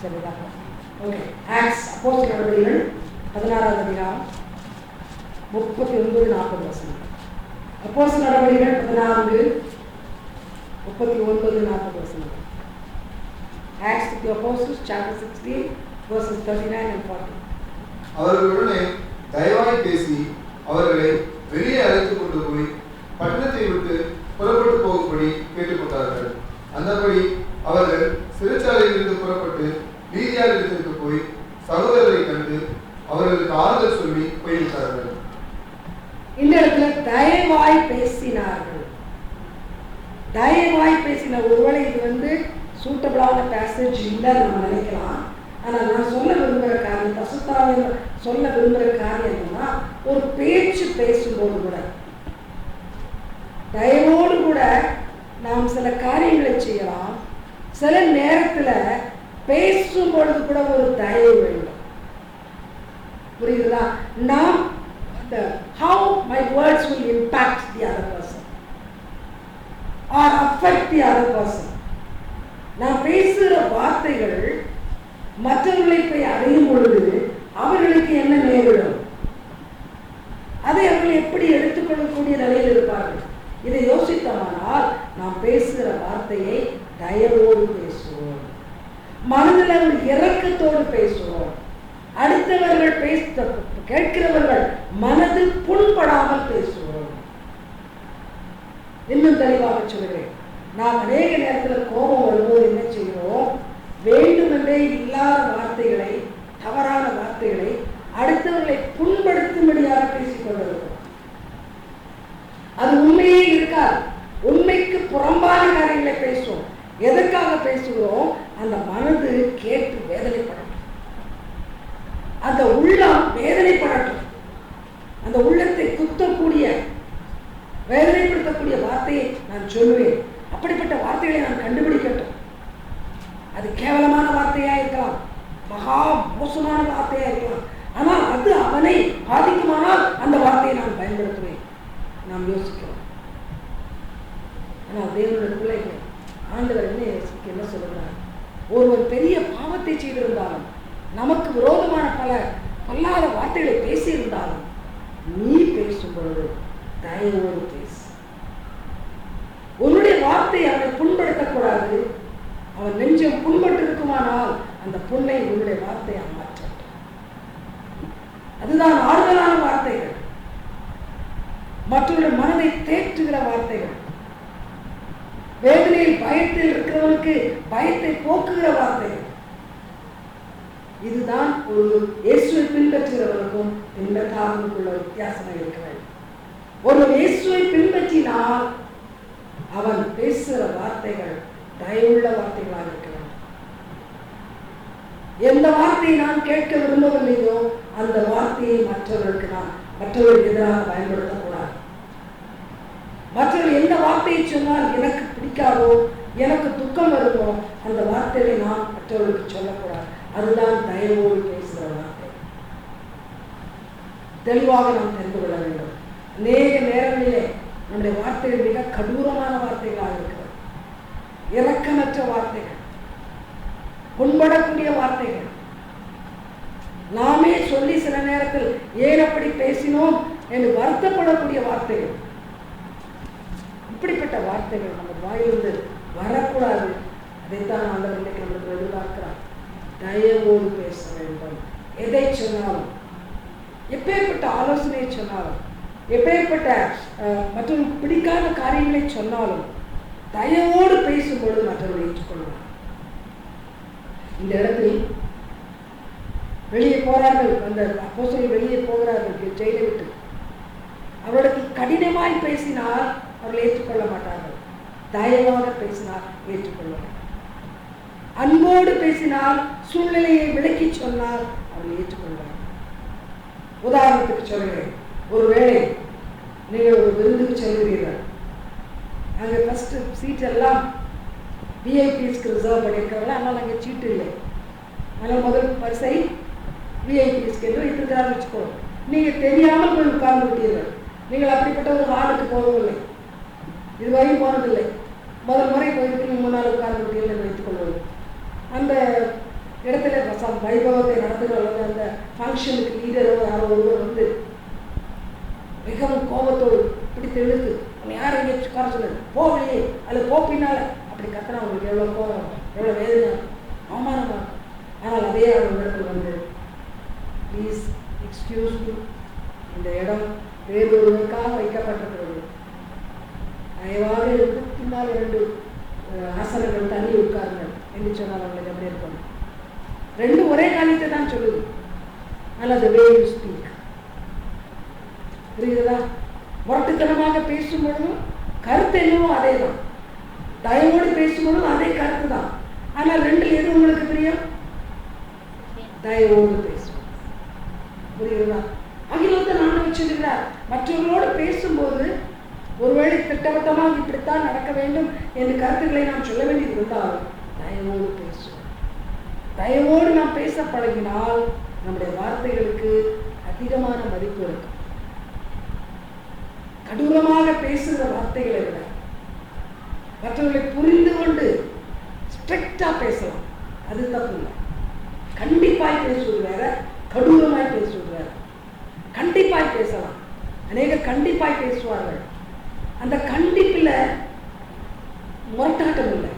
சரிதான். ஓகே, ஆக்ட்ஸ் அப்போஸ்தலர் நடவடிக்கைகள் 16ஆம் அதிகாரம் 39-40 அப்போஸ்தலர் நடவடிக்கைகள் 14:39-40. Acts of the Apostles, chapter 16, verses 39 and 40. அவர்களுடனே தயவாய் பேசி அவர்களை வெளியே அழைத்துக் கொண்டு போய் பட்டணத்தை விட்டு புறப்பட்டு போகும்படி கேட்டுக்கொண்டார்கள். அந்தபடி அவர்கள் சிறைச்சாலையில் இருந்து புறப்பட்டு லீதியாவிடத்திற்கு போய் சகோதரரை கண்டு அவர்களுக்கு ஆறுதல் சொல்லி போய்விட்டார்கள். இந்த இடத்துல தயவாய் பேசினார்கள். தயவாய் பேசினார். ஒருவேளை இது சூட்டபிளான பேசேஜ் இல்லைன்னு நம்ம நினைக்கலாம். ஆனால் நான் சொல்ல விரும்புகிற காரியம், பசுத்தாவை சொல்ல விரும்புகிற காரியம் என்னன்னா, ஒரு பேச்சு பேசும்போது கூட தயவோடு கூட நாம் சில காரியங்களை செய்யலாம். சில நேரத்தில் பேசும்பொழுது கூட ஒரு தயவு வேண்டும். புரியுதுங்களா? நாம் how my words will impact the other person or affect the other person. நான் பேசுகிற வார்த்தைகள் மற்றவர்களை போய் அடையும் பொழுது அவர்களுக்கு என்ன நேரிடும், அதை அவர்கள் எப்படி எடுத்துக்கொள்ளக்கூடிய நிலையில் இருப்பார்கள். இதை யோசித்தோமானால் நாம் பேசுகிற வார்த்தையை தயவோடு பேசுவோம். மனதில் ஒரு இரக்கத்தோடு பேசுவோம். அடுத்தவர்கள் கேட்கிறவர்கள் மனது புண்படாமல் பேசுவோம். இன்னும் தெளிவாக சொல்கிறேன், நாம் அநேக நேரத்தில் கோபம் வரும்போது என்ன செய்கிறோம்? வேண்டுமென்றே இல்லாத வார்த்தைகளை, தவறான வார்த்தைகளை அடுத்தவர்களை புண்படுத்தும்படியாக பேசிக் கொண்டிருக்கிறோம். அது உண்மையே இருக்காது. உண்மைக்கு புறம்பான காரியங்களை பேசுவோம். எதற்காக பேசுகிறோம்? அந்த மனது கேட்டு வேதனைப்படட்டும், அந்த உள்ளம் வேதனைப்படட்டும். அந்த உள்ளத்தை குத்தக்கூடிய, வேதனைப்படுத்தக்கூடிய வார்த்தையை நான் சொல்லுவேன். அப்படிப்பட்ட வார்த்தைகளை நான் கண்டுபிடிக்கட்டும். அது கேவலமான வார்த்தையா இருக்கலாம், மகா மோசமான வார்த்தையா இருக்கலாம். ஆனால் அது அவனை பாதிக்குமானால் அந்த வார்த்தையை நான் பயன்படுத்துவேன். நாம் யோசிக்கிறோம். ஆனால் தேவனுடைய பிள்ளைகள், ஆண்டவர் என்ன சொல்லுகிறார்? ஒருவர் பெரிய பாவத்தை செய்திருந்தாலும், நமக்கு விரோதமான பல பொல்லாத வார்த்தைகளை பேசியிருந்தாலும், நீ பேசும் பொழுது தயவோடு பேசு. உன்னுடைய வார்த்தை அவனை புண்படுத்தக்கூடாது. அவன் நெஞ்சம் புண்பட்டு இருக்குமானால் அந்த புண்ணை உன்னுடைய வார்த்தையை மாற்றட்டும். அதுதான் ஆறுதலான வார்த்தைகள், மற்றவருடைய மனதை தேற்றுகிற வார்த்தைகள், வேதனையில் பயத்தில் இருக்கிறவனுக்கு பயத்தை போக்குகிற வார்த்தைகள். இதுதான் ஒரு இயேசுவை பின்பற்றுகிறவனுக்கும் பின்பற்றாதவனுக்குள்ள வித்தியாசமாக இருக்க வேண்டும். ஒரு இயேசுவை பின்பற்றினால் அவன் பேசுகிற வார்த்தைகள் தயவுள்ள வார்த்தைகளாக இருக்க வேண்டும். எந்த வார்த்தையை நான் கேட்க விரும்பவில்லையோ அந்த வார்த்தையை மற்றவர்களுக்கு எதிராக பயன்படுத்தக்கூடாது. மற்றவர்கள் எந்த வார்த்தையை சொன்னால் எனக்கு பிடிக்காதோ, எனக்கு துக்கம் வருமோ, அந்த வார்த்தையை நாம் மற்றவர்களுக்கு சொல்லக்கூடாது. அதுதான் தயவோடு பேசுகிற வார்த்தை. தெளிவாக நாம் தெரிந்து கொள்ள வேண்டும். அநேக நேரங்களிலே நம்முடைய வார்த்தைகள் மிக கடூரமான வார்த்தைகளாக இருக்கிறது. இரக்கமற்ற வார்த்தைகள், புண்படக்கூடிய வார்த்தைகள், நாமே சொல்லி சில நேரத்தில் ஏன் அப்படி பேசினோம் என்று வருத்தப்படக்கூடிய வார்த்தைகள். இப்படிப்பட்ட வார்த்தைகள் நம்ம வாயிலிருந்து வரக்கூடாது. அதைத்தான் ஆண்டவர் இன்றைக்கு நம்மளுக்கு எதிர்பார்க்கிறார். தயவோடு பேச வேண்டும். எதை சொன்னாலும், எப்பேற்பட்ட ஆலோசனையை சொன்னாலும், எப்பேற்பட்ட மற்றும் பிடிக்காத காரியங்களை சொன்னாலும் தயவோடு பேசும்பொழுது மற்றவர்கள் ஏற்றுக்கொள்வார். இந்த இடத்தில் வெளியே போறார்கள், அந்த அப்போஸ்தலர்கள் வெளியே போகிறார்கள் ஜெயிலை விட்டு. அவர்களுக்கு கடினமாய் பேசினால் அவர்கள் ஏற்றுக்கொள்ள மாட்டார்கள். தயவாக பேசினால் ஏற்றுக்கொள்வார்கள். அன்போடு பேசினால், சூழ்நிலையை விளக்கி சொன்னால் அவர்கள் ஏற்றுக்கொள்வார்கள். உதாரணத்துக்கு சொல்கிறேன், ஒருவேளை நீங்கள் ஒரு விருந்துக்கு செல்கிறீர்கள். அங்கே ஃபர்ஸ்ட் சீட் எல்லாம் விஐபிஸ்க்கு ரிசர்வ் பண்ணியிருக்கிறார்கள். ஆனால் அங்கே சீட்டு இல்லை. ஆனால் முதல் வரிசை விஐபிஸ்க்கு என்று வைத்திருக்கிறார்கள் வச்சுக்கோங்க. நீங்கள் தெரியாமல் போய் உட்கார்ந்து விட்டீர்கள். நீங்கள் அப்படிப்பட்ட ஒரு ஹாலுக்கு போகவில்லை, இதுவரையும் போனதில்லை, முதல் முறை போயிருக்கு, முன்னால் உட்கார்ந்து விட்டீர்கள் என்று வைத்துக் கொள்வது. அந்த இடத்துல வைபவத்தை நடத்துகிறவங்க, அந்த ஃபங்க்ஷனுக்கு லீடரோ யாரோ ஒருவர் வந்து மிகவும் கோபத்தோடு பிடித்து இழுத்து அவன் யார் எங்கே உட்கார சொன்னது, போகலையே அதில் போப்பினால அப்படி கத்தனா அவங்களுக்கு எவ்வளோ கோபம், எவ்வளோ வேதனை, அவமானமாக இருக்கும். ஆனால் அதே இடத்துல வந்து ப்ளீஸ் எக்ஸ்கியூஸ் மீ, இந்த இடம் வேறொருவருக்காக வைக்கப்பட்டிருக்கிறது, தயவாக இருந்து பின்னால் 2 ஆசனங்கள் தள்ளி உட்காருங்கள் என்று சொன்னால் அவங்களுக்கு எப்படி இருக்கணும்? 2 ஒரே காரியத்தை தான் சொல்லுது. ஆனால் the way you speak, புரியுதா? முரட்டுத்தனமாக பேசும்பொழுதும் கருத்து என்னவோ அதே தான், தயவோடு பேசும்பொழுதும் அதே கருத்து தான். ஆனால் 2 எது உங்களுக்கு பிரியம்? தயவோடு பேசுவோம், புரியுதா? அகிலத்தை நான் வச்சிருக்கிறார். மற்றவர்களோடு பேசும்போது ஒருவேளை திட்டவட்டமாக இப்படித்தான் நடக்க வேண்டும் என்று கருத்துக்களை நாம் சொல்ல வேண்டியது இருந்தாலும் தயவோடு பேசுவோம். தயவோடு நாம் பேச பழகினால் நம்முடைய வார்த்தைகளுக்கு அதிகமான மதிப்பு இருக்கும். கடூரமாக பேசுகிற வார்த்தைகளை விட மற்றவர்களை புரிந்து கொண்டு ஸ்ட்ரிக்டா பேசலாம், அது தப்பு இல்லை. கண்டிப்பாய் பேசுவது வேற, கடூரமாய் பேசுவது வேற. கண்டிப்பாய் பேசலாம், அநேகர் கண்டிப்பாய் பேசுவார்கள். அந்த கண்டிப்பில் முரட்டாட்டம் இல்லை,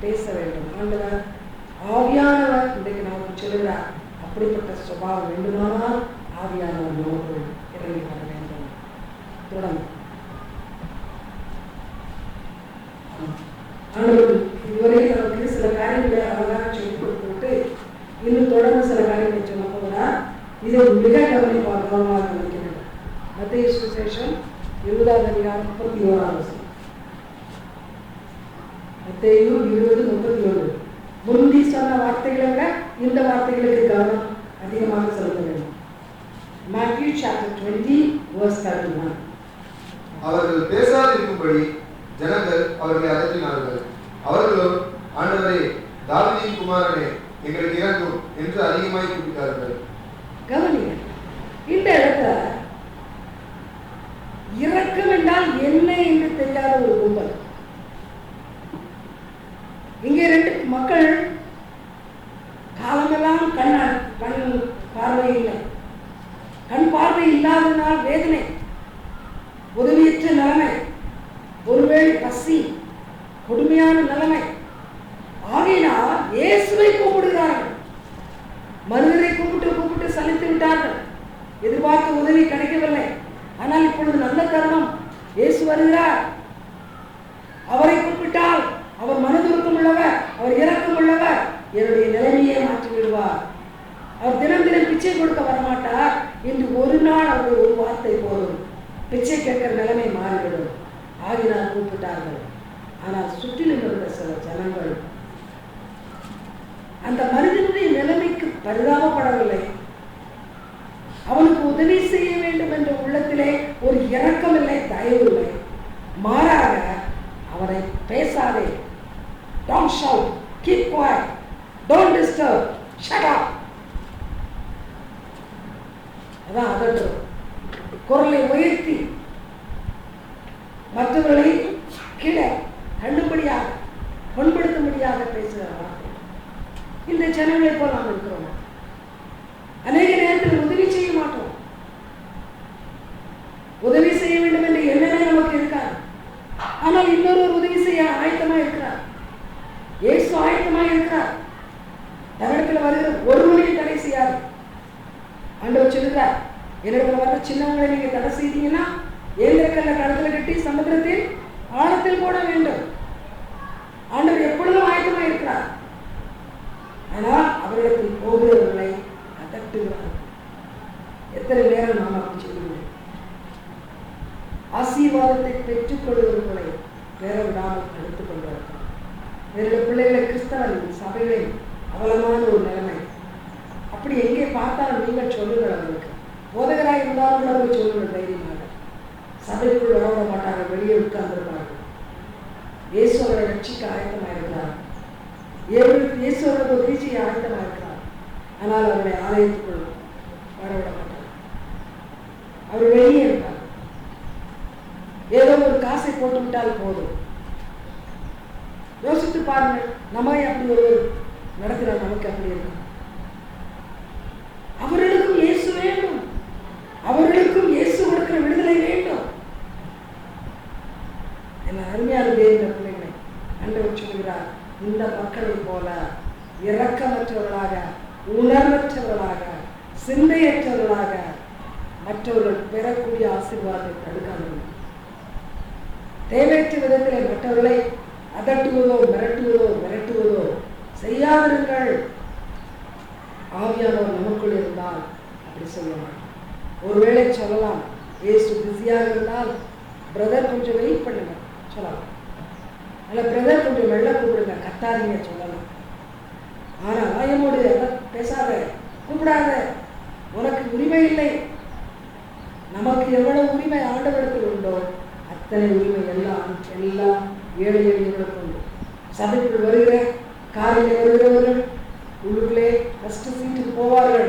பேச வேண்டும். ஆண்டவர் ஆவியானவர் இன்றைக்கு நமக்கு சொல்லுகிறார், அப்படிப்பட்ட சுபாவம் வேண்டுமானால் ஆவியானவர் நமக்குள் இறங்கி வர வேண்டும். தொடர்ந்து ஆண்டவர் இதுவரை நமக்கு சில காரியங்களை அழகாக சொல்லிக் கொடுத்துவிட்டு இன்னும் தொடர்ந்து சில காரியங்களை சொல்ல போகிறார். இதை மிக கவனமாக நினைக்கிறேன். மத்தேயு சுவிசேஷம் 20:31. மத்தேயு 20:31. முந்தி சொன்ன வார்த்தைகளை விட இந்த வார்த்தைகளுக்கு கவனம் அதிகமாக செலுத்த வேண்டும். Matthew chapter 20:31. அவர்கள் பேசாதிருக்கும்படி ஜனங்கள் அவர்களை அதட்டினார்கள். அவர்களும், ஆண்டவரே, தாவீதின் குமாரனே, எங்களுக்கு இறங்கும் என்று அதிகமாய் கூப்பிட்டார்கள். கவனிங்க, இந்த இடத்துல இரக்கம் என்றால் என்ன என்று தெரியாத ஒரு கும்பல். இங்கே 2 மக்கள் காலமெல்லாம் கண் பார்வை இல்லை, கண் பார்வை இல்லாதனால் வேதனை, உதவியற்ற நிலைமை, ஒருவேளை பசி, கொடுமையான நிலைமை. ஆகையினால் இயேசுவை கூப்பிடுகிறார்கள். மனிதரை கூப்பிட்டு சலித்து விட்டார்கள். எதிர்பார்த்த உதவி கிடைக்கவில்லை. ஆனால் இப்பொழுது நல்ல தருணம். இயேசு வருகிறார். அவரை கூப்பிட்டால் அவர் மனதுருக்கம் உள்ளவர், அவர் இரக்கம் உள்ளவர், என்னுடைய நிலைமையை மாற்றி விடுவார். அவர் தினம் தினம் பிச்சை கொடுக்க வரமாட்டார். இன்று ஒரு நாள் அவர் ஒரு வார்த்தை போதும், பிச்சை கேட்கிற நிலைமை மாறிவிடும். ஆகினால் கூப்பிட்டார்கள். ஆனால் சுற்றிலும் இருந்த சில ஜனங்கள் அந்த மனிதனுடைய நிலைமைக்கு பரிதாபப்படவில்லை. அவனுக்கு உதவி செய்ய வேண்டும் என்ற உள்ளத்திலே ஒரு இரக்கம் இல்லை, தயவு இல்லை. மாறாக அவரை பேசாதே, don't shout, keep quiet, don't disturb, shut up. அதான் அதற்கு குரலை உயர்த்தி மற்றவர்களை கீழே கண்டுபடியாக பண்படுத்தும்படியாக பேசுகிறார். இந்த ஜனங்களை போல் நாம் இருக்கிறோம். அநேக நேரத்தில் உதவி செய்ய மாட்டோம். உதவி செய்ய வேண்டும் என்ற எண்ணமே நமக்கு இருக்காது. ஆனால் இன்னொருவர் உதவி செய்ய ஆயத்தமாக இருக்கிறார். இயேசு ஆயத்தமாக இருக்கிறார். தன்னிடத்தில் வருகிற ஒருவனையும் தடை செய்யாது. ஆண்டவர் சொல்லுகிறார், என்னிடத்தில் வர சின்னவங்களை நீங்க தடை செய்தீங்கன்னா ஏந்திரக்கல்ல கடத்துல கட்டி சமுத்திரத்தில் ஆழத்தில் போட வேண்டும். ஆண்டவர் எப்பொழுதும் ஆயத்தமாக இருக்கிறார். ஆனால் அவரிடத்தில் போகிறவர்களை அதட்டுகிறார். எத்தனை நேரம் நாம் அப்படி சொல்லுகிறோம்? ஆசீர்வாதத்தை பெற்றுக் கொள்வர்களை வேற விடாமல் தடுத்துக் கொண்டிருக்கிறோம். வேறு பிள்ளைகளை கிறிஸ்தவர்கள் சபைகளில் அவலமான ஒரு நிலைமை. அப்படி எங்கே பார்த்தாலும் நீங்கள் சொல்லுங்கள். அவர்களுக்கு போதகராக இருந்தாலும் அவர்கள் சொல்லுங்கள் தைரியமாக. சபைக்குள் வளர மாட்டார்கள், வெளியே உட்கார்ந்துருப்பார்கள். இயேசு அவரை ரட்சிக்க ஆயத்தமாக இருக்கிறார். இயேசு அவர்களுக்கு உதவி செய்ய ஆயத்தமாக இருக்கிறார். ஆனால் அவருடைய ஆலயத்துக்குள் வரவிட மாட்டார். அவர் வெளியே இருப்பார். ஏதோ ஒரு காசை போட்டு விட்டால் போதும். யோசித்து பாருங்கள், நம்மை அப்படி ஒரு நடக்கிறார், நமக்கு அப்படி இருக்கும். அவர்களுக்கும் இயேசு வேண்டும். அவர்களுக்கும் இயேசு கொடுக்கிற விடுதலை வேண்டும். என்ன அருமையான தேவனுடைய பிள்ளைகளை ஆண்டவர் சொல்கிறார், இந்த மக்களை போல இரக்கமற்றவர்களாக, உணர்வற்றவர்களாக, சிந்தையற்றவர்களாக மற்றவர்கள் பெறக்கூடிய ஆசீர்வாதத்தை தடுக்காமல் தேவையற்ற விதத்திலே மற்றவர்களை அதட்டுவதோ மிரட்டுவதோ செய்யாதிருங்கள். ஆவியானவர் நமக்குள் இருந்தால் அப்படி சொல்லலாம். ஒருவேளை சொல்லலாம், இயேசு பிஸியாக இருந்தால் பிரதர் கொஞ்சம் வெயிட் பண்ணுங்க சொல்லலாம். அல்ல பிரதர் கொஞ்சம் வெள்ள கூப்பிடுங்க, கத்தாதீங்க சொல்லலாம். ஆனால் ஆயமோடு பேசாத, கூப்பிடாத, உனக்கு உரிமை இல்லை. நமக்கு எவ்வளவு உரிமை ஆண்டவரிடத்தில் உண்டோ அத்தனை உரிமை எல்லாம் ஏழை எளியவர்களுக்கு உண்டு. சபைக்குள் வருகிற காரில் வருகிறவர்கள் உள்ளுக்குள்ளே ஃபர்ஸ்ட் சீட்டுக்கு போவார்கள்.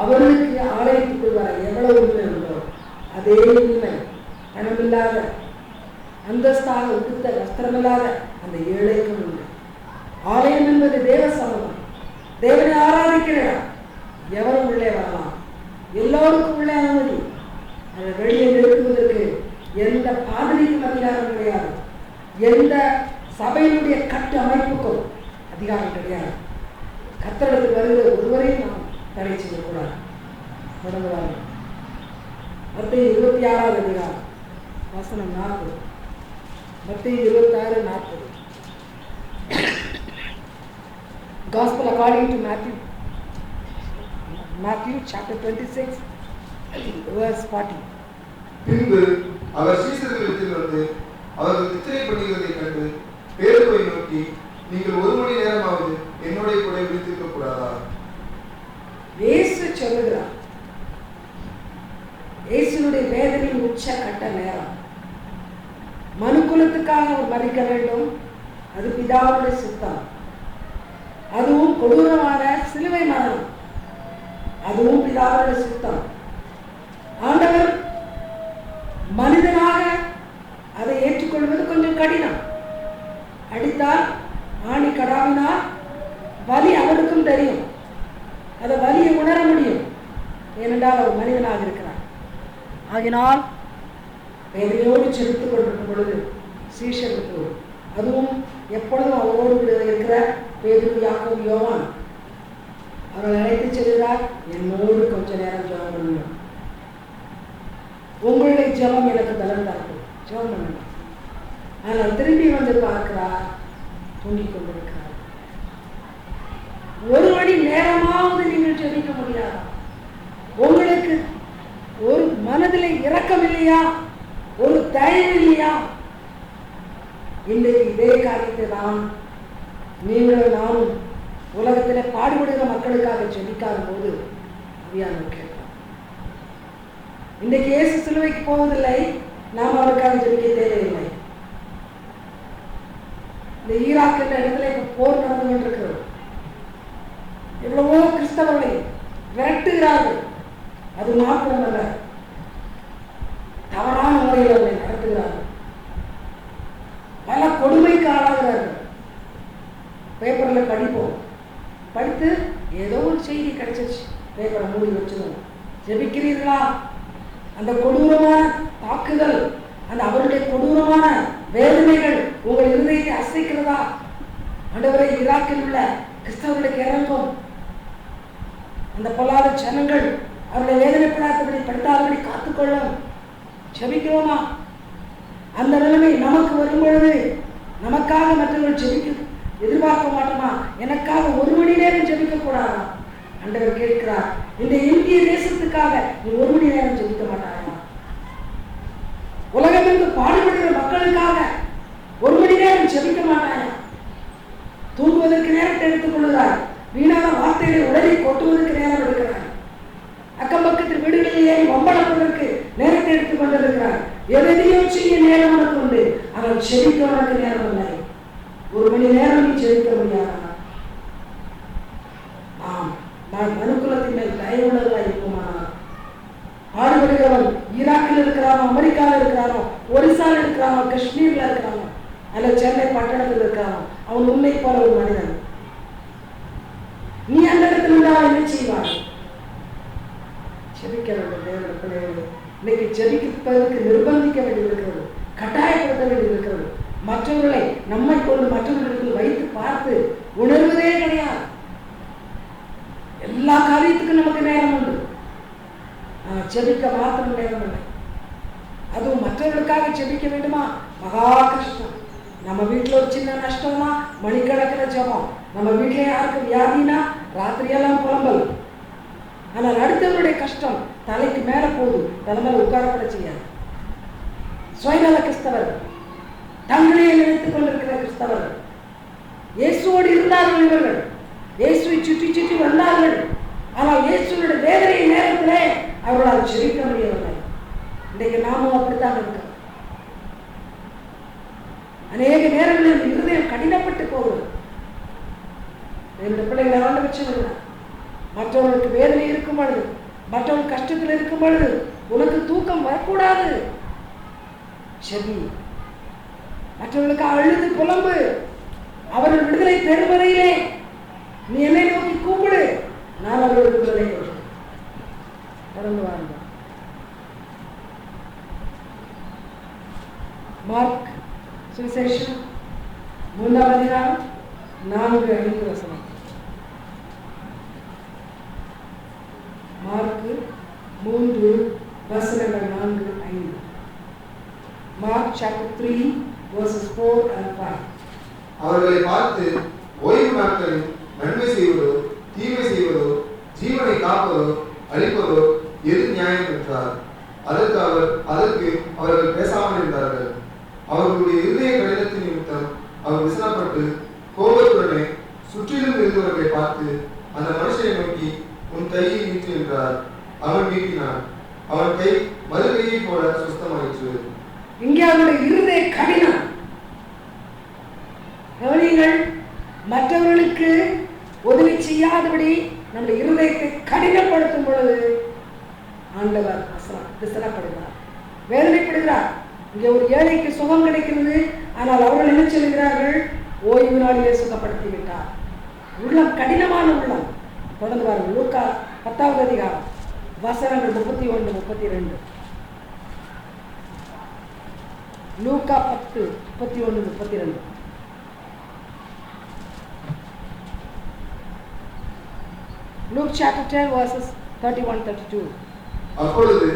அவர்களுக்கு ஆலயத்துக்குள் வர எவ்வளவு உரிமை உண்டோ அதே உரிமை பணமில்லாத, அந்தஸ்தாக உடுத்த வஸ்திரமில்லாத அந்த ஏழைக்கும் உண்டு. ஆலயம் என்பது தேவ சமூகம், தேவனை ஆராதிக்கிறார். எவரும் உள்ளே வரலாம், எல்லோருக்கும் உள்ளே அனுமதி. அதை வெளியே நிறுத்துவதற்கு எந்த பாதிரிக்கும் அதிகாரம் கிடையாது, எந்த சபையினுடைய கட்டு அமைப்புக்கும் அதிகாரம் கிடையாது. கர்த்தரிடத்தில் வருகிற ஒருவரையும் நாம் தடை செய்யக்கூடாது. தொடங்குவாங்க. மத்தேயு 26 அதிகாரம் வசனம் 40. மத்தேயு 26:40. Gospel according to Matthew chapter 26 verse 40. பின்பு அவர் சீசர்களிடத்தில் வந்து அவர்கள் நித்திரை பண்ணுகிறதை கண்டு பேதுருவை நோக்கி, நீங்கள் 1 மணி நேரமாவது என்னோட கூட விழித்திருக்க கூடாதா? இயேசு சொல்லுகிறார், இயேசுனுடைய வேதனையின் உச்ச கட்ட நேரம். மனுக்குலத்துக்காக அவர் மரிக்க வேண்டும். அது பிதாவுடைய சித்தம். அதுவும் கொடூரமான சிலுவை மரணம். அதுவும் பிதாவுடைய சித்தம். ஆண்டவர் மனிதனாக அதை ஏற்றுக்கொள்வது கொஞ்சம் கடினம். அடித்தால், ஆணி கடாவினால் வலி அவருக்கும் தெரியும். அதை வலியை உணர முடியும். ஏனென்றால் அவர் மனிதனாக இருக்கிறார். ஆகினால் வேதனையோடு செலுத்திக் கொண்டிருக்கும் பொழுது சீஷர்களுக்கு, அதுவும் எப்பொழுதும் அவரோடு இருக்கிற பேதுரு, யாக்கோபு, யோவான் அவர்கள் அழைத்து செல்கிறார். என்னோடு கொஞ்ச நேரம் ஜெபம் பண்ணுங்க. உங்களுடைய ஜெபம் எனக்கு பலன் தரட்டும். ஜெபம் பண்ணுங்க. ஆனால் திரும்பி வந்து பார்க்கிறார், தூங்கிக் கொண்டிருக்கிறார். 1 மணி நேரமாவது நீங்கள் ஜெபிக்க முடியாதா? உங்களுக்கு ஒரு மனதில் இரக்கம் இல்லையா? ஒரு தயவு இல்லையா? இன்றைக்கு இதே காரியத்தை தான் நீங்களும் நானும் உலகத்தில் பாடுபடுகிற மக்களுக்காக ஜெபிக்காத போது அவியானவர் கேட்பார். இன்றைக்கு இயேசு சிலுவைக்கு போவதில்லை, நாம் அவருக்காக ஜெபிக்க தேவையில்லை. இந்த ஈராக் என்ற இடத்துல இப்ப போர் நடந்து கொண்டிருக்கிறது. எவ்வளவோ கிறிஸ்தவர்களை விரட்டுகிறார்கள். அது மாத்திரமல்ல, தவறான முறையில் அவர்களை நடத்துகிறார்கள். பல கொடுமைக்கு ஆளாகிறார்கள். பேப்பரில் படிப்போம், படித்து ஏதோ ஒரு செய்தி கிடைச்சிருச்சு, பேப்பரை மூடி வச்சிருவோம். ஜெபிக்கிறீர்களா? அந்த கொடூரமான தாக்குதல், அந்த அவருடைய கொடூரமான வேதனைகள் உங்கள் இருதயத்தை அசைக்கிறதா? ஆண்டவரே, ஈராக்கில் உள்ள கிறிஸ்தவர்களுக்கு இறங்கும். அந்த பொல்லாத ஜனங்கள் அவருடைய வேதனைப்படாதபடி படுத்தாதபடி காத்துக்கொள்ளும். ஜெபிக்கிறோமா? அந்த நிலைமை நமக்கு வரும் பொழுது நமக்காக மற்றவர்கள் ஜெபிக்க எதிர்பார்க்க மாட்டோமா? எனக்காக 1 மணி நேரம் ஜெபிக்க கூடாதா? ஆண்டவர் கேட்கிறார், இந்த இந்திய தேசத்துக்காக நீ 1 மணி நேரம் ஜெபிக்க மாட்டாயா? உலகத்திற்கு பாடுபடுகிற மக்களுக்காக 1 மணி நேரம் ஜெபிக்க மாட்டாயா? தூங்குவதற்கு நேரத்தை எடுத்துக் கொள்ளுகிறார். வீணான வார்த்தைகளை உடனே கொட்டுவதற்கு நேரம் எடுக்கிறார். அக்கம் பக்கத்தில் வீடுகளில் ஏறி வம்பளப்பதற்கு நேரத்தை எடுத்துக் கொண்டிருக்கிறார். எதையோ செய்ய நேரம் உனக்கு உண்டு, அவன் செபிக்க உனக்கு நேரம் இல்லை. 1 மணி நேரம் நீ செபிக்க முடியாதா? நான் மனுக்குலத்தின் மேல் தயவுள்ளதாக இருக்குமானால், பாடுபடுகிறவன் ஈராக்கில் இருக்கிறானோ, அமெரிக்காவில் இருக்கிறானோ, ஒரிசாவில் இருக்கிறானோ, காஷ்மீர்ல இருக்கிறானோ, அல்ல சென்னை பட்டணத்தில் இருக்கிறானோ, அவன் உன்னை போல ஒரு மனிதன். நீ அந்த இடத்துல இருந்தால் என்ன செய்வாய்? ஜெபிக்க வேண்டும். தேவனுடைய பிள்ளைகளே, இன்னைக்கு ஜெபிப்பதற்கு நிர்பந்திக்க வேண்டியிருக்கிறது, கட்டாயப்படுத்த வேண்டியிருக்கிறது. மற்றவர்களை நம்மை கொண்டு மற்றவர்களுக்கு வைத்து பார்த்து உணர்வதே கிடையாது. எல்லா காரியத்துக்கும் நமக்கு நேரம் உண்டு. ஜெபிக்க மாத்திரம் நேரம் இல்லை. அதுவும் மற்றவர்களுக்காக ஜெபிக்க வேண்டுமா? மகா கஷ்டம். நம்ம வீட்டில் ஒரு சின்ன நஷ்டம்னா மணிக்கணக்கில் ஜெபம். நம்ம வீட்டில் யாருக்கு வியாதினா ராத்திரியெல்லாம் புலம்பல். ஆனால் அடுத்தவருடைய கஷ்டம் தலைக்கு மேலே போகுது, தலைமையில உட்காரப்பட செய்யாது. சுயநல கிறிஸ்தவர்கள், தங்களையே நினைத்துக் கொண்டிருக்கிற கிறிஸ்தவர்கள். இயேசுவோடு இருந்தார்கள் இவர்கள், இயேசுவை சுற்றி சுற்றி வந்தார்கள். ஆனால் இயேசுவோட வேதனை நேரத்திலே அவர்களால் ஜெபிக்க முடியவில்லை. இன்றைக்கு நாமும் அப்படித்தான் இருக்கிறோம். அநேக நேரங்களில் இருதயம் கடினப்பட்டு போகுது. இந்த பிள்ளைகளை ஆண்டு வச்சு மற்றவர்களுக்கு வேதனை இருக்கும் பொழுது, மற்றவர்கள் கஷ்டத்தில் இருக்கும் பொழுது உனக்கு தூக்கம் வரக்கூடாது. செவி மற்றவர்களுக்கு அழுது புலம்பு. அவர்கள் விடுதலை பெறுவதையிலே நீ என்னை நோக்கி கூப்பிடு, நான் அவர்களுக்கு விடுதலை கொடுக்கிறேன். தொடர்ந்து வாருங்கள். மார்க் சுவிசேஷம் அதிகாரம் 4-5 வசனம். மார்க்கு 3 வசனங்கள் 4-5. Mark chapter 3 verses 4 and 5. அவர்களை பார்த்து, ஓய்வு நாட்களில் நன்மை செய்வதோ தீமை செய்வதோ ஜீவனை காப்பதோ அழிப்பதோ எது நியாயம் என்றார். அதற்கு அவர்கள் பேசாமல் இருந்தார்கள். அவர்களுடைய இருதய கடினத்தின் நிமித்தம் அவர் விசனப்பட்டு கோபத்துடனே சுற்றிலும் இருந்தவர்களை பார்த்து, அந்த மனுஷனை நோக்கி, உன் கையை நீட்டு என்றார். அவன் நீட்டினான். அவன் கை மறு கையை போல சுத்தமாயிற்று. இங்கே அவருடைய இருதய கடினம். கவனிங்கள், மற்றவர்களுக்கு உதவி செய்யாதபடி நம்முடைய இருதயத்தை கடினப்படுத்தும் பொழுது ஆண்டவர் விசனப்படுகிறார், வேதனைப்படுகிறார். இங்கே ஒரு ஏழைக்கு சுகம் கிடைக்கிறது, ஆனால் அவர்கள் என்ன சொல்கிறார்கள்? ஓய்வு நாளிலே சுகப்படுத்தி விட்டார். உள்ளம் கடினமான உள்ளம். தொடர்ந்து வாருங்கள். லூக்கா 10வது அதிகாரம் வசனங்கள் 31-32. லூக்கா 10:31-32. Luke chapter 10 verses 31-32. அப்பொழுது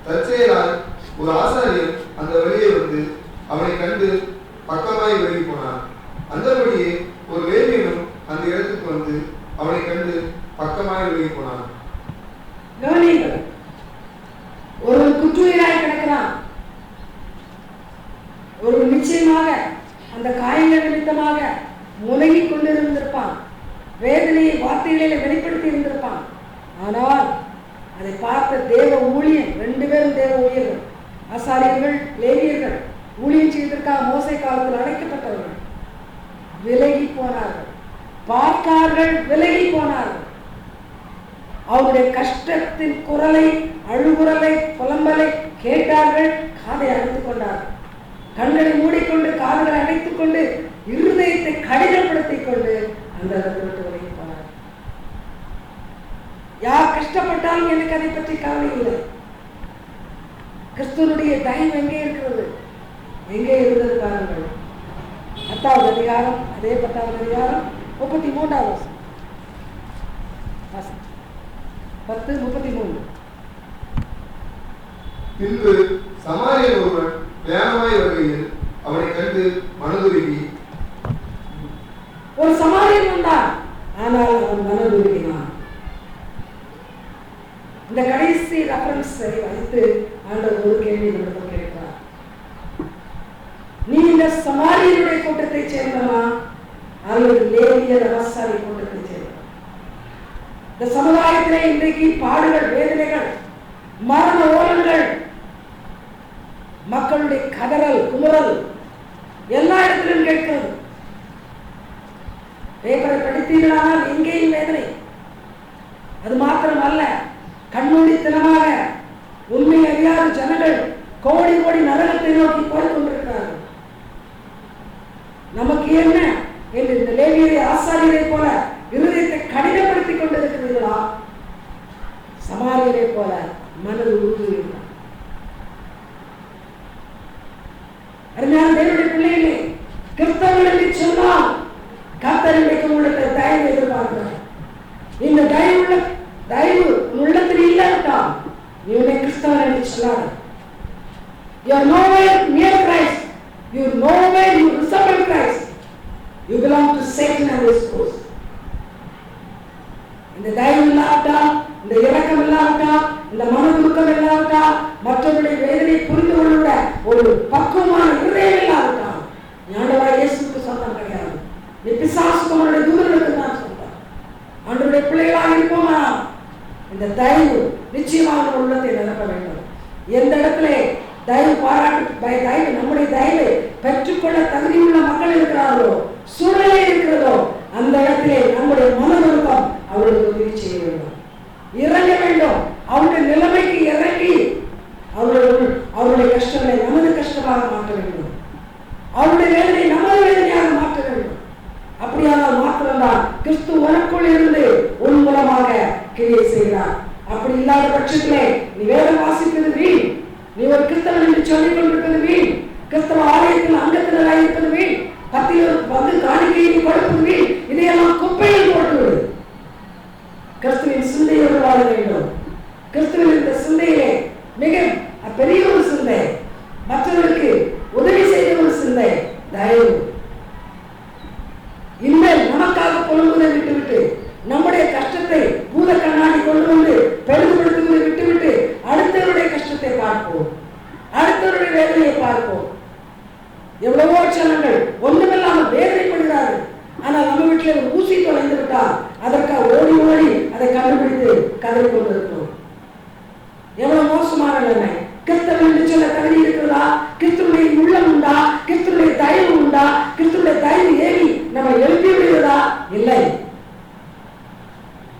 தற்செயலாய் ஒரு ஆசாரியன் அந்த வழியே வந்து அவனை கண்டு பக்கமாய் விலகி போனான். அந்தபடியே ஒரு லேவியனும் அந்த இடத்துக்கு வந்து அவனை கண்டு பக்கமாய் விலகி போனான். கவனிங்கள், ஒருவன் குற்றுயிராய் கிடக்கிறான். ஒருவன் நிச்சயமாக அந்த காயங்கள் நிமித்தமாக முனகி கொண்டிருந்திருப்பான். வேதனையை வார்த்தைகளிலே வெளிப்படுத்தி இருந்திருப்பான். ஆனால் அதை பார்த்த தேவ ஊழியன், 2 பேரும் தேவ ஊழியர்கள், ஆசாரியர்கள், லேவியர்கள், ஊழியம் செய்வதற்காக மோசே காலத்தில் அழைக்கப்பட்டவர்கள், விலகி போனார்கள். பார்த்தார்கள், விலகி போனார்கள். அவருடைய கஷ்டத்தின் குரலை, அழுகுரலை, புலம்பலை கேட்டார்கள், காதை அடைத்துக் கொண்டார்கள். கண்களை மூடிக்கொண்டு காதுகளை அடைத்துக் கொண்டு இருதயத்தை கடினப்படுத்திக் கொண்டு அந்த இடத்தை விட்டு விலகி போனார். யார் கஷ்டப்பட்டாலும் எனக்கு அதை பற்றி கவலை இல்லை. கிறிஸ்துவனுடைய தயவு எங்கே இருக்கிறது? எங்கே இருந்தது பாருங்கள். 10வது அதிகாரம், அதே 10வது அதிகாரம் 33வது வசனம். 10:33. பின்பு சமாரியன் ஒருவன் வேகமாய் வருகையில் அவனை கண்டு மனதுருகி, ஒரு சமாரியன் வந்தான், ஆனால் அவன் மனதுருகினான். இந்த கடைசி ரெஃபரன்ஸை வைத்து ஆண்டவர் ஒரு கேள்வி நம்மிடம் கேட்கிறார். நீ இந்த சமாரியனுடைய கூட்டத்தை சேர்ந்தவா அல்லது லேவியர் ஆசாரி கூட்டத்தை சேர்ந்தவா? இந்த சமுதாயத்திலே இன்றைக்கு பாடுகள், வேதனைகள், மரண ஓலங்கள், மக்களுடைய கதறல், குமுறல் எல்லா இடத்திலும் கேட்கிறது. பேப்பரை படித்தீர்களானால் எங்கேயும் வேதனை. அது மாத்திரம் அல்ல, கண்மூடித்தனமாக உண்மை அறியாத ஜனங்கள் கோடி கோடி நரகத்தை நோக்கி போய் கொண்டிருக்கிறார்கள். நமக்கு என்ன என்று இந்த லேவியரை ஆசாரியரை போல இருதயத்தை கடினப்படுத்திக் கொண்டிருக்கிறீர்களா? சமாரியரை போல மனது உருகுகிறீர்களா? அருமையான தேவனுடைய பிள்ளைகளே, கிறிஸ்தவர்கள் என்று சொன்னால் கர்த்தர் இன்றைக்கு உங்களுக்கு தயவு எதிர்பார்க்கிறார். இந்த தயவு உள்ளத்தில் இல்லாவிட்டால் நீ உன்னை கிறிஸ்தவன் என்று சொல்லாத. You are nowhere near Christ. You are nowhere you resemble Christ. You belong to Satan and his force. இந்த தயவு இல்லாவிட்டால், இந்த இரக்கம் இல்லாவிட்டால், இந்த மனதுருக்கம் இல்லாவிட்டால், மற்றவருடைய வேதனை புரிந்து கொள்ள ஒரு பக்குவமான இருதயம் இல்லாவிட்டால் ஆண்டவராகிய இயேசுவுக்கு சொந்தம் கிடையாது. நீ பிசாசுக்கு அவனுடைய தூதர்களுக்கு தான் சொந்தம். ஆண்டவருடைய பிள்ளைகளாக இருப்போமா? இந்த தயவு நிச்சயமாக உள்ளத்தை நிரப்ப வேண்டும். எந்த இடத்துல தயவு தயவு நம்முடைய தயவை பெற்றுக்கொள்ள தகுதியுள்ள மக்கள் இருக்கிறார்களோ, சூழ்நிலை இருக்கிறதோ, அந்த இடத்திலே நம்முடைய மனதுருக்கம் அவர்களுக்கு உதவி செய்ய வேண்டும், இறங்க வேண்டும். அவருடைய நிலைமைக்கு இறங்கி அவருடைய கஷ்டங்களை நமது கஷ்டமாக மாற்ற வேண்டும், அவருடைய வேதனை நமது வேதனையாக மாற்ற வேண்டும். அப்படியானால் மாத்திரம்தான் கிறிஸ்து உனக்குள் இருந்து உன் மூலமாக கிரியை செய்கிறார். அப்படி இல்லாத பட்சத்திலே நீ வேதம் வாசிப்பது வீண், நீ ஒரு கிறிஸ்தவன் என்று சொல்லிக் கொண்டிருப்பது வீண், கிறிஸ்தவ ஆலயத்தில் அங்கத்தினராக இருப்பது வீண், பத்தியில் வந்து காணிக்கை இனிமேல் நமக்காக புலம்புவதை விட்டுவிட்டு, நம்முடைய கஷ்டத்தை பூத கண்ணாடி கொண்டு வந்து பெரிதுபடுத்துவதை விட்டுவிட்டு அடுத்தவருடைய கஷ்டத்தை பார்ப்போம், அடுத்தவருடைய வேதனையை பார்ப்போம். எவ்வளவோ ஜனங்கள் ஒன்றுமில்லாமல் வேதனைப்படுகிறார்கள். ஆனால் நம்ம வீட்டில் ஒரு ஊசி தொலைந்து விட்டால் அதற்காக ஓடி ஓடி அதை கண்டுபிடித்து கதறி கொண்டிருக்கிறோம். எவ்வளவு மோசமான நிலைமை. கிறிஸ்தவன் என்று சொல்ல தகுதி இருக்கிறதா? கிறிஸ்துவனுடைய உள்ளம் உண்டா? கிறிஸ்துவனுடைய தயவு உண்டா? கிறிஸ்துவனுடைய தயவு ஏறி நம்ம எழுப்பி விடுகிறதா? இல்லை.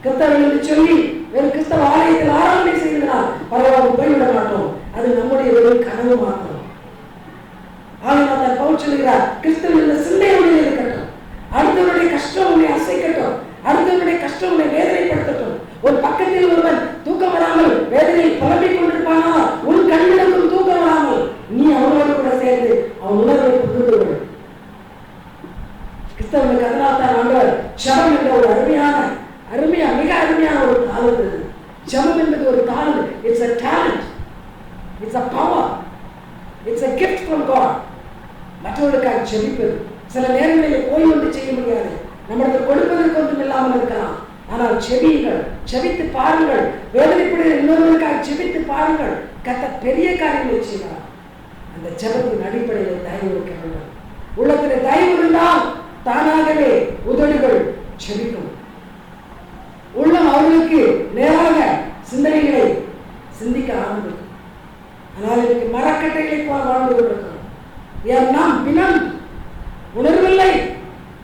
கிறிஸ்தவன் என்று சொல்லி வெறும் கிறிஸ்தவ ஆலயத்தில் ஆராதனை செய்வதனால் பரவாயில்ல போய்விட மாட்டோம். அது நம்முடைய வெறும் கனவு மாத்திரம். ஆகினால் பவுல் சொல்கிறார், கிறிஸ்தவன் என்ற சிந்தையுடைய இருக்கட்டும், அடுத்தவருடைய கஷ்டம் உன்னை அசைக்கட்டும், அடுத்தவருடைய கஷ்டம் உன்னை வேதனைப்படுத்தட்டும். ஒரு பக்கத்தில் ஒருவன் தூக்கம் வராமல் வேதனையில் புலம்பிக் கொண்டிருப்பானா, உன் கண்களுக்கும் தூக்கம் வராமல் நீ அவனோடு கூட சேர்ந்து அவன் உணர்வை புரிந்து கொள். கிறிஸ்தவனுக்கு அதனால்தான் ஆண்டவர் ஜெபம் என்ற ஒரு மிக அருமையான ஒரு தாளம். ஜெபம் என்பது ஒரு தாளம். It's a talent, it's a power, it's a gift from God. மற்றவர்களுக்காக ஜெபிப்பது சில நேரங்களில் போய் ஒன்று செய்ய முடியாது, நம்மளுக்கு கொடுப்பதற்கு ஒன்றும் இல்லாமல் இருக்கலாம். ஆனால் ஜெபியுங்கள், ஜெபித்து பாருங்கள், வேதனைப்படுகிற இன்னொருவருக்காக ஜெபித்து பாருங்கள். கர்த்தர் பெரிய காரியங்களை செய்வார். அந்த ஜெபத்தின் அடிப்படையில் தயவு இருக்க வேண்டும். உள்ளத்தில் தயவு இருந்தால் தானாகவே உதடுகள் ஜெபிக்கும். உள்ளம் அவர்களுக்கு நேராக சிந்தனைகளை சிந்திக்க ஆரம்பிக்கும். ஆனால் எனக்கு மரக்கட்டைகளை போல வாழ்ந்து கொண்டிருக்கிறோம். நாம் பிணம் உணர்வில்லை,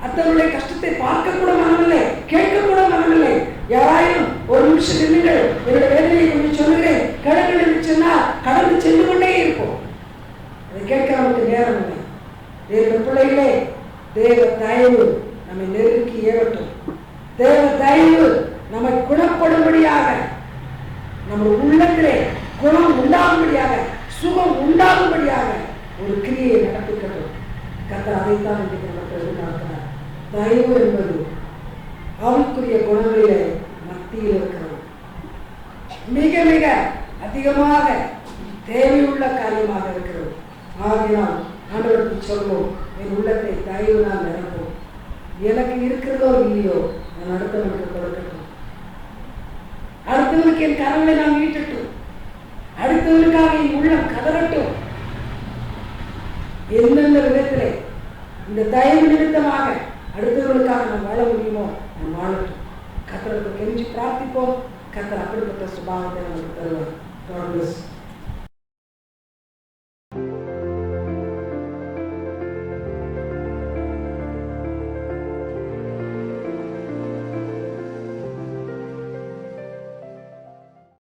அத்தனுடைய கஷ்டத்தை பார்க்க கூட மனமில்லை, கேட்க கூட மனமில்லை. யாராயும் ஒரு நிமிஷம் நின்றுங்கள், என்னுடைய வேதனையை கொஞ்சம் சொல்லுகிறேன், கடவுள் என்று சொன்னால் கடந்து சென்று கொண்டே இருப்போம். அதை கேட்க நமக்கு நேரம் இல்லை. தேவ பிள்ளைகளே, தேவ தயவு நம்மை நெருக்கி ஏவட்டும். தேவ தயவு நம்மை குணப்படும்படியாக, நம்ம உள்ளத்திலே குணம் உண்டாகும்படியாக, சுகம் உண்டாகும்படியாக ஒரு கிரியை நடப்பிக்கட்டும். கர்த்தர் அதைத்தான் இன்றைக்கு நமக்கு எதிர்பார்க்கிறார். தயவு என்பது அவனுக்குரிய குணங்களிலே மத்தியில் இருக்கிறது. மிக மிக அதிகமாக தேவையுள்ள காரியமாக இருக்கிறது. ஆகையால் ஆண்டவருக்கு சொல்வோம், என் உள்ளத்தை தயவுனால் நிரப்பும். எனக்கு இருக்கிறதோ இல்லையோ நான் அடுத்தவனுக்கு கொடுக்கட்டும். அடுத்தவனுக்கு என் கனவை நான் மீட்டட்டும். அடுத்தவனுக்காக என் உள்ளம் கதறட்டும். எந்தெந்த விதத்திலே இந்த தயவு நிமித்தமாக அடுத்தவர்களுக்காக நாம் வாழ முடியுமோ நாம் வாழட்டும். கர்த்தருக்கு கெஞ்சி பிரார்த்திப்போம். கர்த்தர் அப்படிப்பட்ட சுபாவத்தை நமக்கு தருவார். God bless.